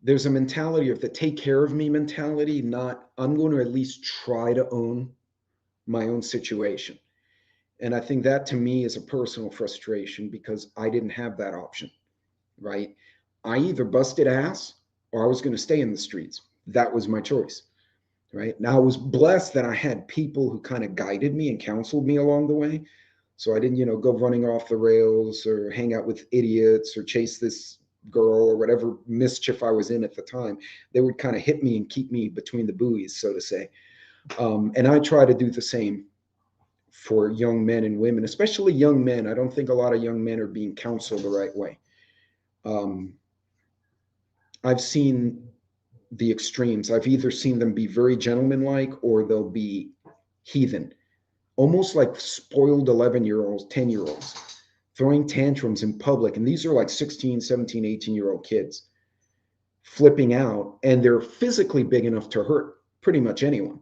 there's a mentality of the take care of me mentality, not I'm going to at least try to own my own situation. And I think that to me is a personal frustration because I didn't have that option, right? I either busted ass or I was going to stay in the streets. That was my choice, right? Now I was blessed that I had people who kind of guided me and counseled me along the way. So I didn't, go running off the rails or hang out with idiots or chase this girl or whatever mischief I was in at the time. They would kind of hit me and keep me between the buoys, so to say. And I try to do the same for young men and women, especially young men. I don't think a lot of young men are being counseled the right way. Um, I've seen the extremes. I've either seen them be very gentlemanlike or they'll be heathen, almost like spoiled 11-year-olds, 10-year-olds, throwing tantrums in public. And these are like 16, 17, 18-year-old kids flipping out, and they're physically big enough to hurt pretty much anyone.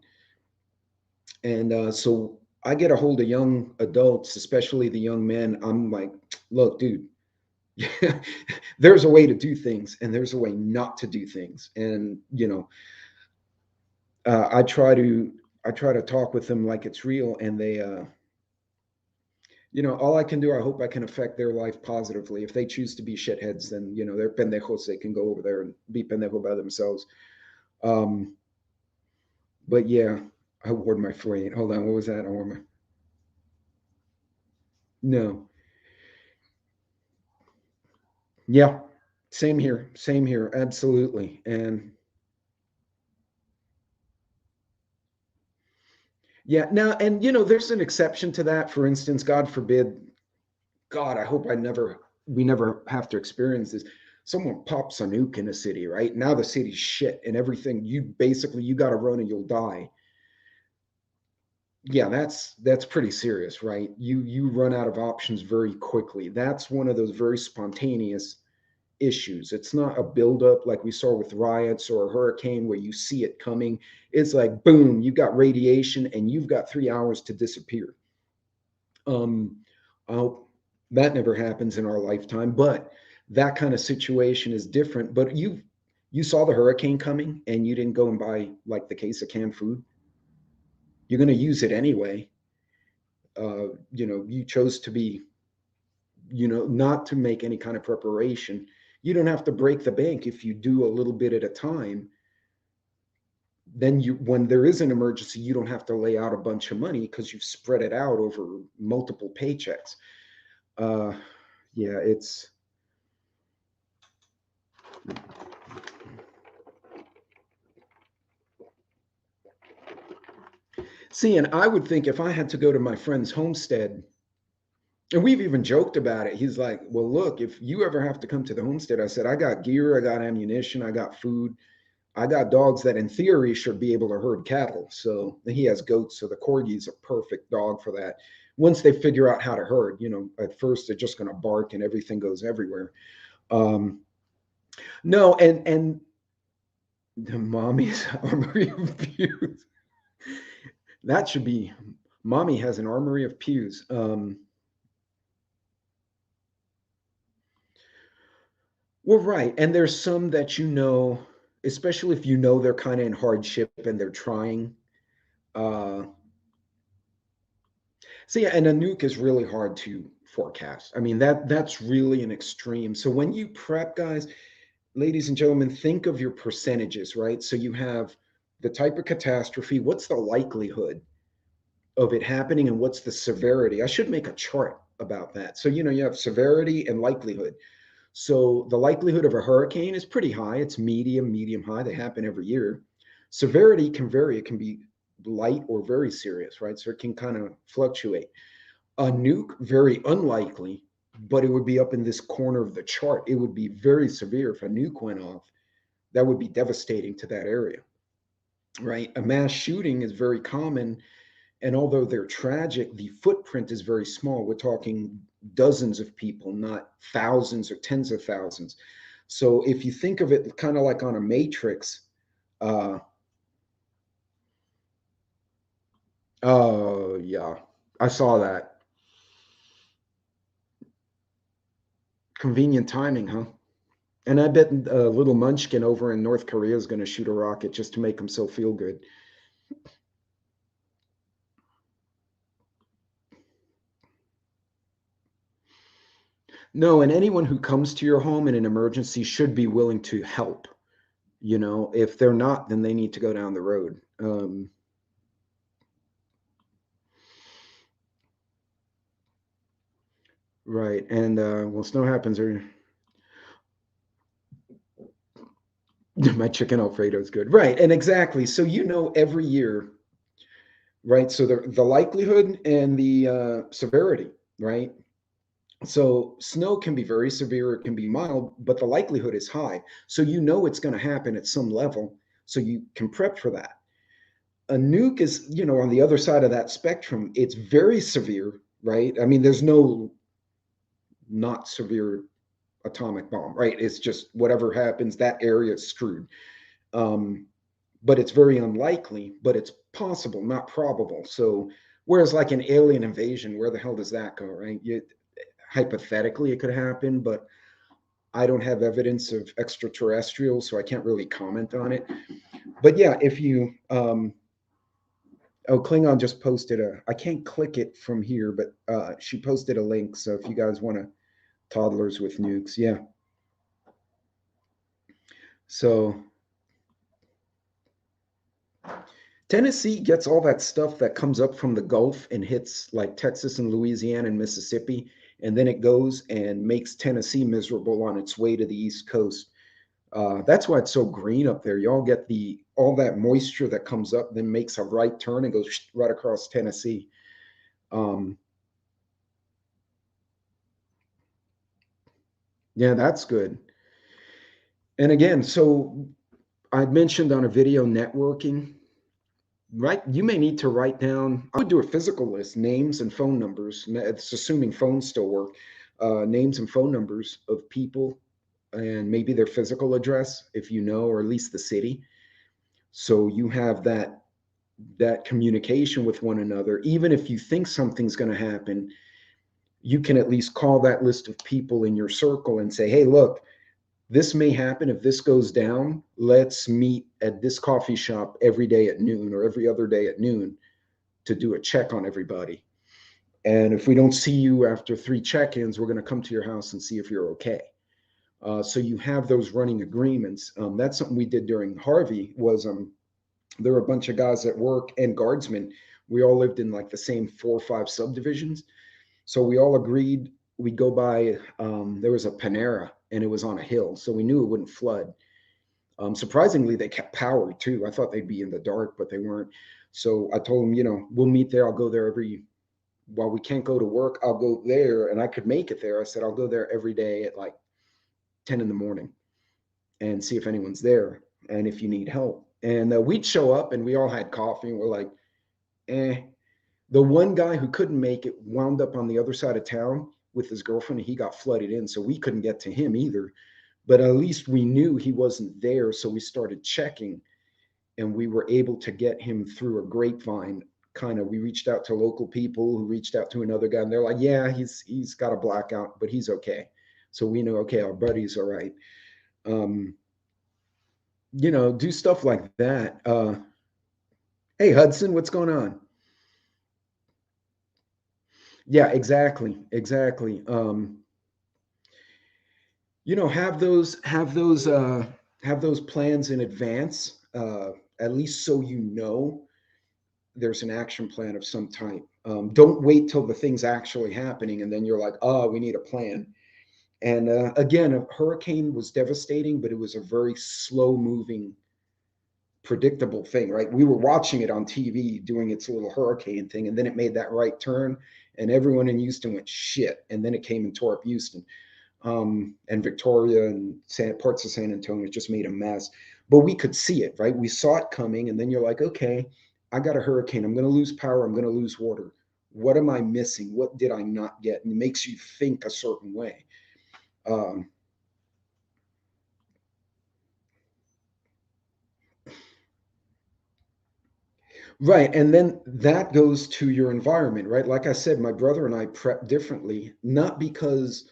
And so I get a hold of young adults, especially the young men. I'm like, look, dude, there's a way to do things and there's a way not to do things. And, I try to talk with them like it's real, and they, all I can do, I hope I can affect their life positively. If they choose to be shitheads, then, they're pendejos. They can go over there and be pendejo by themselves. But yeah, I wore my frame. Hold on. What was that? I wore my, no. Yeah. Same here. Same here. Absolutely. And yeah, now, and there's an exception to that. For instance, God forbid, God, I hope we never have to experience this. Someone pops a nuke in a city, right? Now the city's shit and everything. You got to run and you'll die. Yeah, that's pretty serious, right? You run out of options very quickly. That's one of those very spontaneous issues. It's not a buildup like we saw with riots or a hurricane where you see it coming. It's like, boom, you've got radiation and you've got 3 hours to disappear. I hope that never happens in our lifetime, but that kind of situation is different. But you saw the hurricane coming and you didn't go and buy like the case of canned food. You're going to use it anyway. You chose to be, not to make any kind of preparation. You don't have to break the bank if you do a little bit at a time. Then when there is an emergency, you don't have to lay out a bunch of money because you've spread it out over multiple paychecks. Yeah, it's. See, and I would think if I had to go to my friend's homestead, and we've even joked about it. He's like, well, look, if you ever have to come to the homestead, I said, I got gear, I got ammunition, I got food, I got dogs that in theory should be able to herd cattle. So he has goats. So the corgi's a perfect dog for that. Once they figure out how to herd, at first they're just going to bark and everything goes everywhere. No, and the mommy's armory of pews. That should be, mommy has an armory of pews. Well, right. And there's some that, especially if they're kind of in hardship and they're trying. So yeah, and a nuke is really hard to forecast. I mean, that's really an extreme. So when you prep, guys, ladies and gentlemen, think of your percentages, right? So you have the type of catastrophe, what's the likelihood of it happening, and what's the severity? I should make a chart about that. So, you have severity and likelihood. So the likelihood of a hurricane is pretty high. It's medium high. They happen every year. Severity can vary. It can be light or very serious, right? So it can kind of fluctuate. A nuke, very unlikely, but it would be up in this corner of the chart. It would be very severe if a nuke went off. That would be devastating to that area, right? A mass shooting is very common. And although they're tragic, the footprint is very small. We're talking dozens of people, not thousands or tens of thousands. So if you think of it kind of like on a matrix, oh yeah, I saw that. Convenient timing, huh? And I bet little Munchkin over in North Korea is going to shoot a rocket just to make himself feel good. No, and anyone who comes to your home in an emergency should be willing to help. If they're not, then they need to go down the road. Right. And well, snow happens, or my chicken Alfredo is good. Right. And exactly. So every year, right? So the likelihood and the severity, right? So snow can be very severe, it can be mild, but the likelihood is high. So you know it's going to happen at some level, so you can prep for that. A nuke is, on the other side of that spectrum. It's very severe, right? I mean, there's no not severe atomic bomb, right? It's just whatever happens, that area is screwed. Um, but it's very unlikely, but it's possible, not probable. So, whereas like an alien invasion, where the hell does that go, right? Hypothetically, it could happen, but I don't have evidence of extraterrestrials, so I can't really comment on it. But yeah, if you, oh, Klingon just posted I can't click it from here, but she posted a link. So if you guys want to, toddlers with nukes, yeah. So Tennessee gets all that stuff that comes up from the Gulf and hits like Texas and Louisiana and Mississippi, and then it goes and makes Tennessee miserable on its way to the East Coast. That's why it's so green up there. Y'all get all that moisture that comes up, then makes a right turn and goes right across Tennessee. Yeah, that's good. And again, so I mentioned on a video networking, right? You may need to write down, I would do a physical list, names and phone numbers. It's assuming phones still work, names and phone numbers of people and maybe their physical address, if you know, or at least the city. So you have that communication with one another. Even if you think something's going to happen, you can at least call that list of people in your circle and say, hey, look, this may happen. If this goes down, let's meet at this coffee shop every day at noon or every other day at noon to do a check on everybody. And if we don't see you after 3 check-ins, we're going to come to your house and see if you're okay. So you have those running agreements. That's something we did during Harvey. There were a bunch of guys at work and guardsmen. We all lived in like the same 4 or 5 subdivisions. So we all agreed we'd go by, there was a Panera and it was on a hill. So we knew it wouldn't flood. Surprisingly, they kept power too. I thought they'd be in the dark, but they weren't. So I told them, we'll meet there. I'll go there while we can't go to work, I'll go there, and I could make it there. I said, I'll go there every day at like 10 in the morning and see if anyone's there and if you need help. And we'd show up and we all had coffee and we're like, eh. The one guy who couldn't make it wound up on the other side of town with his girlfriend, and he got flooded in. So we couldn't get to him either. But at least we knew he wasn't there. So we started checking and we were able to get him through a grapevine. We reached out to local people who reached out to another guy, and they're like, yeah, he's got a blackout, but he's okay. So we know, okay, our buddy's all right. Do stuff like that. Hey, Hudson, what's going on? Yeah, exactly. Have those plans in advance, at least so there's an action plan of some type. Don't wait till the thing's actually happening and then you're like, oh, we need a plan. And again, a hurricane was devastating, but it was a very slow moving, predictable thing, right? We were watching it on TV doing its little hurricane thing, and then it made that right turn, and everyone in Houston went shit. And then it came and tore up Houston, and Victoria and parts of San Antonio just made a mess. But we could see it, right? We saw it coming, and then you're like, okay, I got a hurricane. I'm going to lose power. I'm going to lose water. What am I missing? What did I not get? And it makes you think a certain way. Right. And then that goes to your environment, right? Like I said, my brother and I prep differently, not because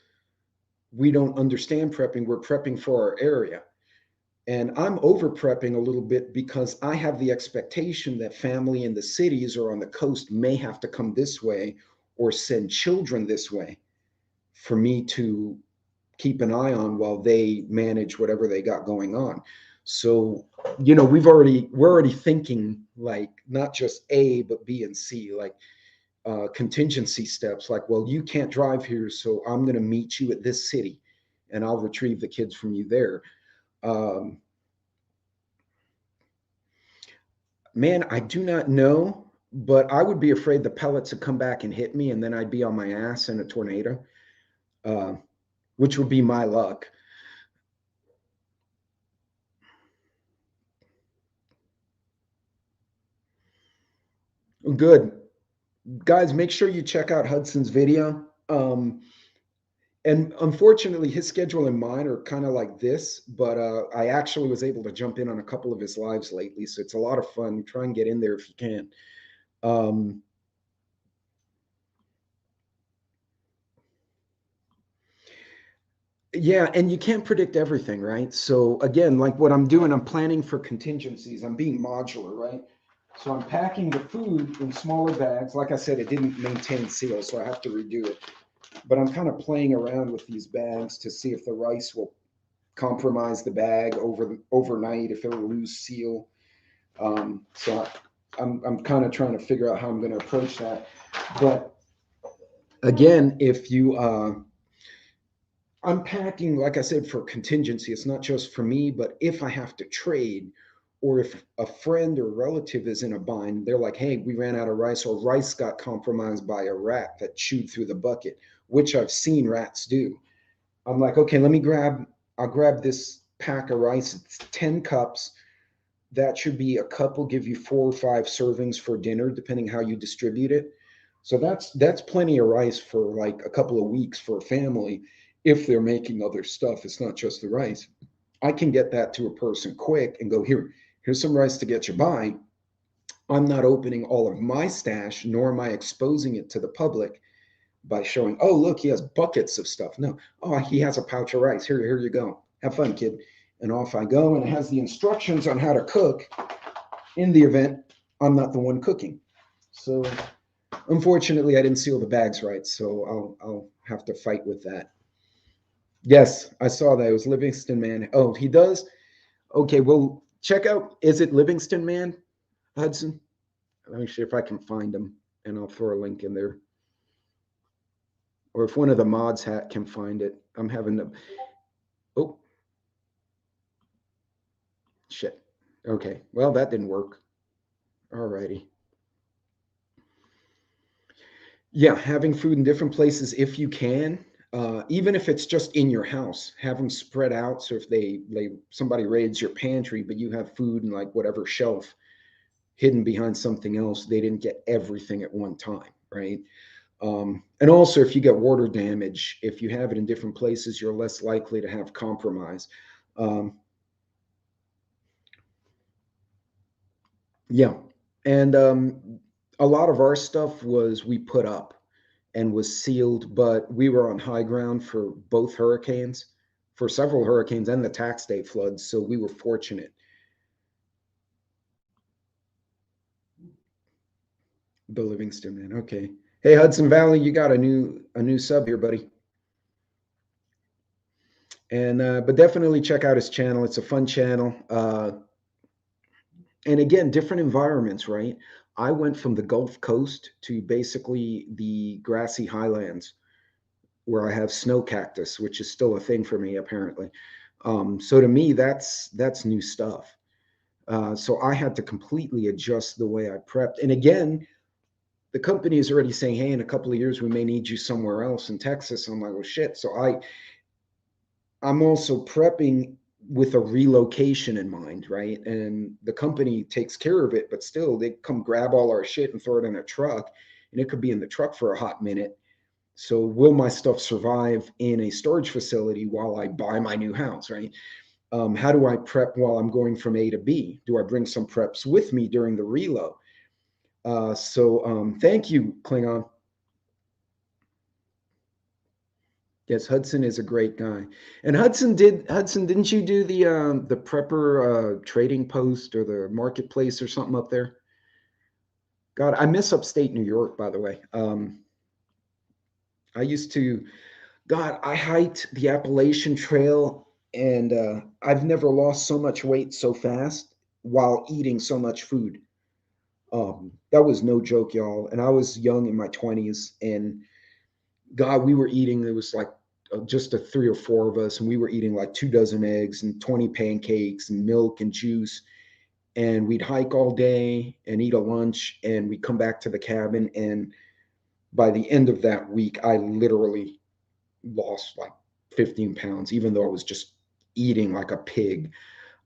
we don't understand prepping, we're prepping for our area. And I'm over prepping a little bit because I have the expectation that family in the cities or on the coast may have to come this way or send children this way for me to keep an eye on while they manage whatever they got going on. So, we're already thinking like not just A, but B and C, like contingency steps, like, well, you can't drive here, so I'm going to meet you at this city and I'll retrieve the kids from you there. Man, I do not know, but I would be afraid the pellets would come back and hit me and then I'd be on my ass in a tornado. which would be my luck. Good. Guys, make sure you check out Hudson's video. And unfortunately, his schedule and mine are kind of like this, but I actually was able to jump in on a couple of his lives lately. So it's a lot of fun. Try and get in there if you can. Yeah, and you can't predict everything, right? So again, like what I'm doing, I'm planning for contingencies. I'm being modular, right? So I'm packing the food in smaller bags. Like I said, it didn't maintain seal, so I have to redo it. But I'm kind of playing around with these bags to see if the rice will compromise the bag overnight, if it'll lose seal. So I'm kind of trying to figure out how I'm going to approach that. But again, if you I'm packing, like I said, for contingency. It's not just for me, but if I have to trade, or if a friend or relative is in a bind, they're like, hey, we ran out of rice, or rice got compromised by a rat that chewed through the bucket, which I've seen rats do. I'm like, okay, I'll grab this pack of rice. It's 10 cups. That should be a cup will give you 4 or 5 servings for dinner, depending how you distribute it. So that's plenty of rice for like a couple of weeks for a family if they're making other stuff. It's not just the rice. I can get that to a person quick and go, here's some rice to get you by. I'm not opening all of my stash, nor am I exposing it to the public by showing, oh, look, he has buckets of stuff. No, oh, he has a pouch of rice. Here you go. Have fun, kid. And off I go. And it has the instructions on how to cook in the event I'm not the one cooking. So unfortunately, I didn't seal the bags right. So I'll have to fight with that. Yes, I saw that. It was Livingston Man. Oh, he does? Okay, well, check out, is it Livingston Man, Hudson? Let me see if I can find him, and I'll throw a link in there. Or if one of the mods can find it. I'm having to, oh, shit. Okay, well, that didn't work. All righty. Yeah, having food in different places if you can. Even if it's just in your house, have them spread out. So if somebody raids your pantry, but you have food in like whatever shelf hidden behind something else, they didn't get everything at one time, right? And also, if you get water damage, if you have it in different places, you're less likely to have compromise. Yeah, and a lot of our stuff we put up and was sealed, but we were on high ground for both hurricanes, for several hurricanes and the tax day floods. So we were fortunate. The Livingston Man. Okay. Hey, Hudson Valley, you got a new sub here, buddy. And but definitely check out his channel. It's a fun channel. And again, different environments, right? I went from the Gulf Coast to basically the grassy highlands where I have snow cactus, which is still a thing for me, apparently. So to me, that's new stuff. So I had to completely adjust the way I prepped. And again, the company is already saying, hey, in a couple of years, we may need you somewhere else in Texas. I'm like, well, shit. So I'm also prepping with a relocation in mind, right? And the company takes care of it, but still they come grab all our shit and throw it in a truck, and it could be in the truck for a hot minute. So will my stuff survive in a storage facility while I buy my new house, right? How do I prep while I'm going from A to B? Do I bring some preps with me during the reload? So thank you, Klingon. Yes, Hudson is a great guy. And Hudson, didn't you do the prepper trading post or the marketplace or something up there? God, I miss upstate New York, by the way. I used to, God, I hiked the Appalachian Trail, and I've never lost so much weight so fast while eating so much food. That was no joke, y'all. And I was young in my 20s, and God, we were eating, it was like just a 3 or 4 of us, and we were eating like 24 eggs and 20 pancakes and milk and juice. And we'd hike all day and eat a lunch, and we'd come back to the cabin. And by the end of that week, I literally lost like 15 pounds, even though I was just eating like a pig.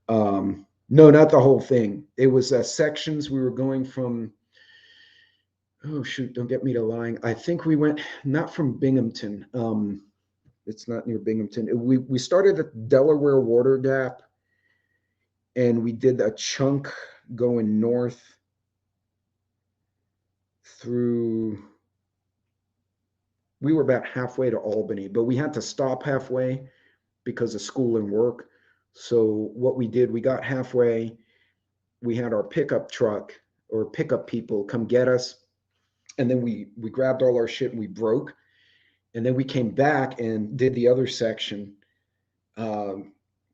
No, not the whole thing. It was sections. We were going from, oh shoot, don't get me to lying. I think we went not from Binghamton. It's not near Binghamton. We started at Delaware Water Gap, and we did a chunk going north through. We were about halfway to Albany, but we had to stop halfway because of school and work. So what we did, we got halfway. We had our pickup truck or pickup people come get us, and then we grabbed all our shit and we broke, and then we came back and did the other section.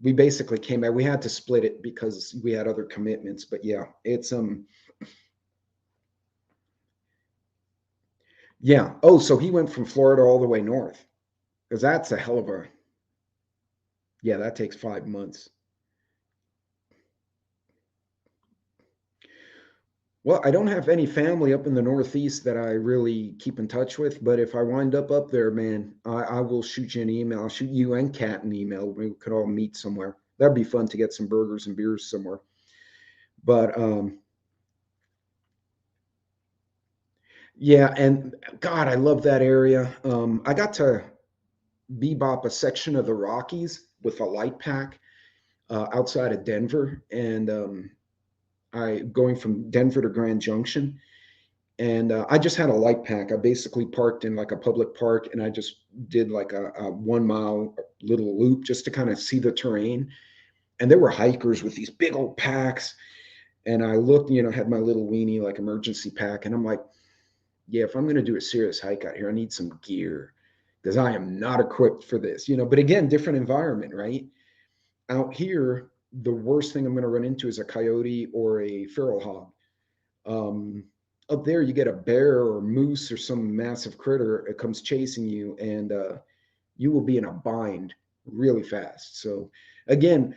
We basically came back. We had to split it because we had other commitments. But yeah, it's yeah. Oh, so he went from Florida all the way north, because that's a hell of a, yeah, that takes 5 months. Well, I don't have any family up in the Northeast that I really keep in touch with, but if I wind up there, man, I will shoot you an email. I'll shoot you and Kat an email. We could all meet somewhere. That'd be fun to get some burgers and beers somewhere. But yeah, and God, I love that area. I got to bebop a section of the Rockies with a light pack outside of Denver, and I going from Denver to Grand Junction, and I just had a light pack. I basically parked in like a public park, and I just did like a 1 mile little loop just to kind of see the terrain. And there were hikers with these big old packs, and I looked, had my little weenie like emergency pack, and I'm like, yeah, if I'm going to do a serious hike out here, I need some gear because I am not equipped for this, But again, different environment, right? Out here, the worst thing I'm going to run into is a coyote or a feral hog. Up there, you get a bear or moose or some massive critter. It comes chasing you, and you will be in a bind really fast. So again,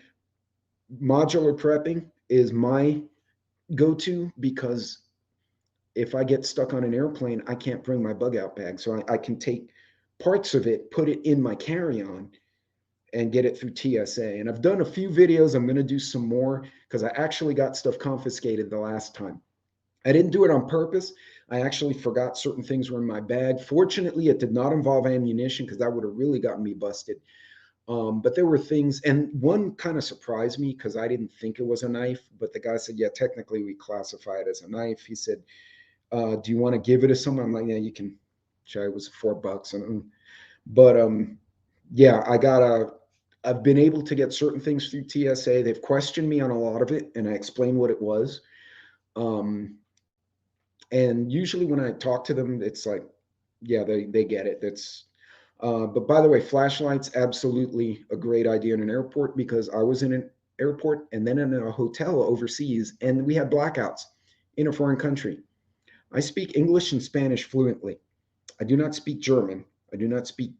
modular prepping is my go-to because if I get stuck on an airplane, I can't bring my bug out bag. So I can take parts of it, put it in my carry-on, and get it through TSA. And I've done a few videos. I'm going to do some more because I actually got stuff confiscated the last time. I didn't do it on purpose. I actually forgot certain things were in my bag. Fortunately, it did not involve ammunition because that would have really gotten me busted. But there were things, and one kind of surprised me because I didn't think it was a knife, but the guy said, yeah, technically we classify it as a knife. He said, do you want to give it to someone? I'm like, yeah, you can. It was $4. But yeah, I've been able to get certain things through TSA. They've questioned me on a lot of it, and I explained what it was. And usually when I talk to them, it's like, yeah, they get it. But by the way, flashlights, absolutely a great idea in an airport because I was in an airport and then in a hotel overseas, and we had blackouts in a foreign country. I speak English and Spanish fluently. I do not speak German. I do not speak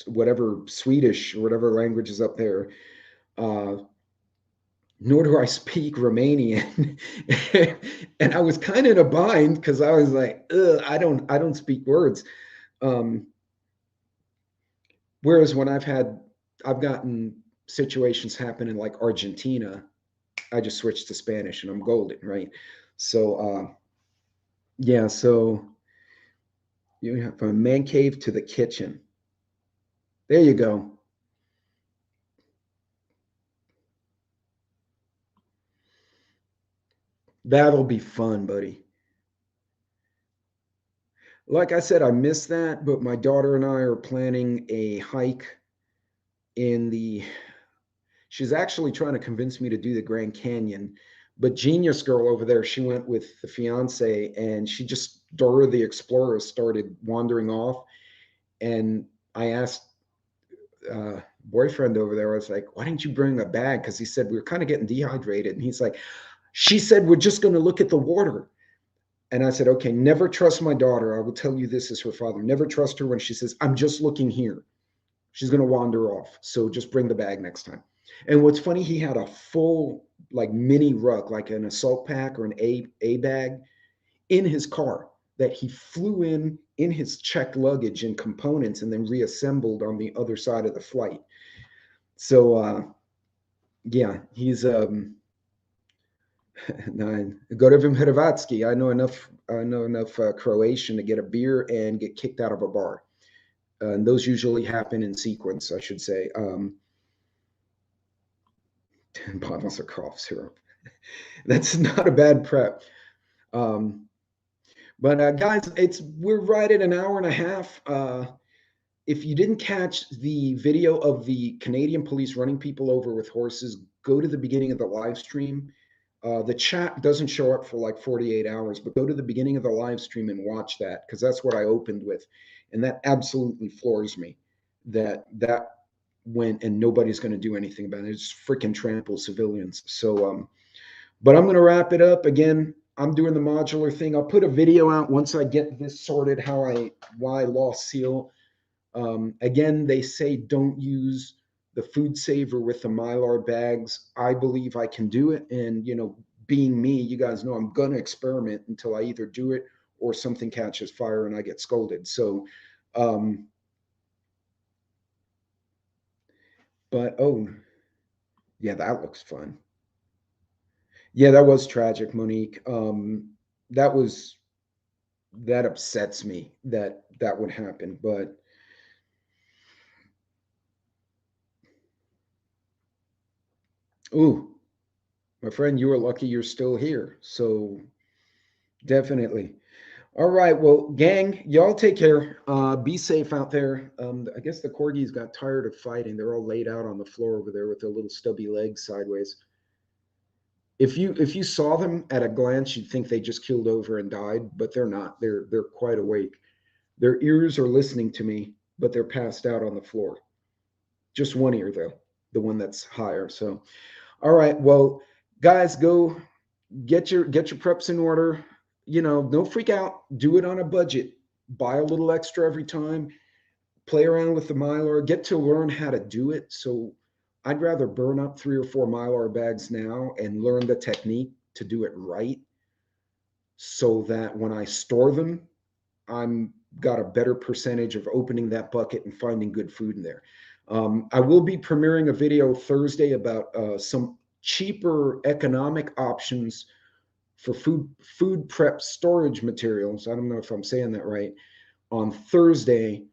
whatever Swedish or whatever language is up there. Nor do I speak Romanian. And I was kind of in a bind because I was like, I don't speak words. Whereas when I've gotten situations happen in like Argentina, I just switched to Spanish and I'm golden, right? So yeah, so you have from a man cave to the kitchen. There you go. That'll be fun, buddy. Like I said, I missed that, but my daughter and I are planning a hike she's actually trying to convince me to do the Grand Canyon, but Genius Girl over there, she went with the fiance and she just, Dora the Explorer started wandering off. And I asked boyfriend over there, I was like, why didn't you bring a bag? Because he said, we were kind of getting dehydrated. And he's like, she said, we're just going to look at the water. And I said, okay, never trust my daughter. I will tell you this as her father. Never trust her when she says, I'm just looking here. She's going to wander off. So just bring the bag next time. And what's funny, he had a full like mini ruck, like an assault pack or an A bag in his car. that he flew in his checked luggage and components and then reassembled on the other side of the flight. So yeah, he's Gorevim Hrvatski. I know enough Croatian to get a beer and get kicked out of a bar. And those usually happen in sequence, I should say. 10 bottles of cough syrup. That's not a bad prep. But guys, we're right at an hour and a half. If you didn't catch the video of the Canadian police running people over with horses, go to the beginning of the live stream. The chat doesn't show up for like 48 hours, but go to the beginning of the live stream and watch that, because that's what I opened with. And that absolutely floors me that went and nobody's going to do anything about it. It's freaking trample civilians. So, but I'm going to wrap it up. Again, I'm doing the modular thing. I'll put a video out once I get this sorted, why I lost seal. Again, they say don't use the food saver with the Mylar bags. I believe I can do it. And, being me, you guys know I'm going to experiment until I either do it or something catches fire and I get scolded. So, but, oh, yeah, that looks fun. Yeah, that was tragic, Monique. That upsets me that would happen, but ooh, my friend, you are lucky you're still here. So definitely. All right. Well, gang, y'all take care. Be safe out there. I guess the corgis got tired of fighting. They're all laid out on the floor over there with their little stubby legs sideways. If you saw them at a glance, you'd think they just keeled over and died, but they're not. They're quite awake. Their ears are listening to me, but they're passed out on the floor. Just one ear though, the one that's higher. So, all right. Well, guys, go get your preps in order. Don't freak out. Do it on a budget. Buy a little extra every time. Play around with the Mylar. Get to learn how to do it. So I'd rather burn up 3 or 4 Mylar bags now and learn the technique to do it right, so that when I store them, I'm got a better percentage of opening that bucket and finding good food in there. I will be premiering a video Thursday about some cheaper economic options for food prep storage materials. I don't know if I'm saying that right. On Thursday,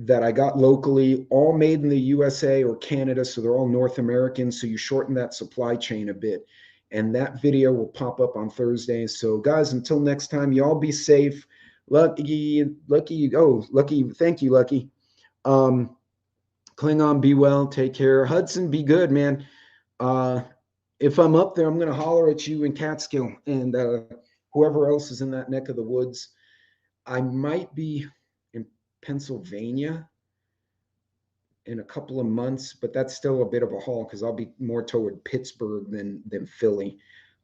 that I got locally, all made in the USA or Canada, so they're all North American, so you shorten that supply chain a bit. And that video will pop up on Thursday. So guys, until next time, y'all be safe. Lucky, thank you, Lucky. Klingon, be well, take care. Hudson, be good, man. If I'm up there, I'm going to holler at you in Catskill and whoever else is in that neck of the woods. I might be in Pennsylvania in a couple of months, but that's still a bit of a haul because I'll be more toward Pittsburgh than Philly.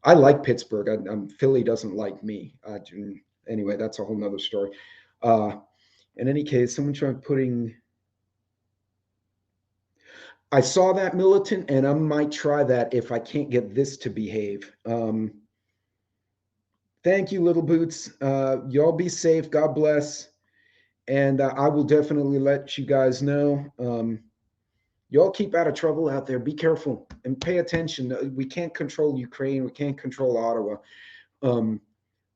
I like Pittsburgh. Philly doesn't like me. Anyway, that's a whole nother story. In any case, someone tried putting... I saw that, Militant, and I might try that if I can't get this to behave. Thank you, Little Boots. Y'all be safe. God bless. And I will definitely let you guys know. Y'all keep out of trouble out there. Be careful and pay attention. We can't control Ukraine. We can't control Ottawa.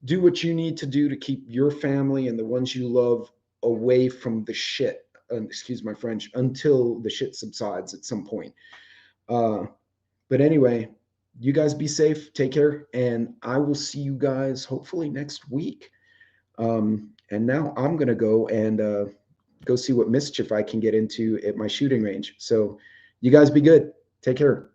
Do what you need to do to keep your family and the ones you love away from the shit. Excuse my French, until the shit subsides at some point. But anyway, you guys be safe, take care, and I will see you guys hopefully next week. And now I'm gonna go and go see what mischief I can get into at my shooting range. So you guys be good. Take care.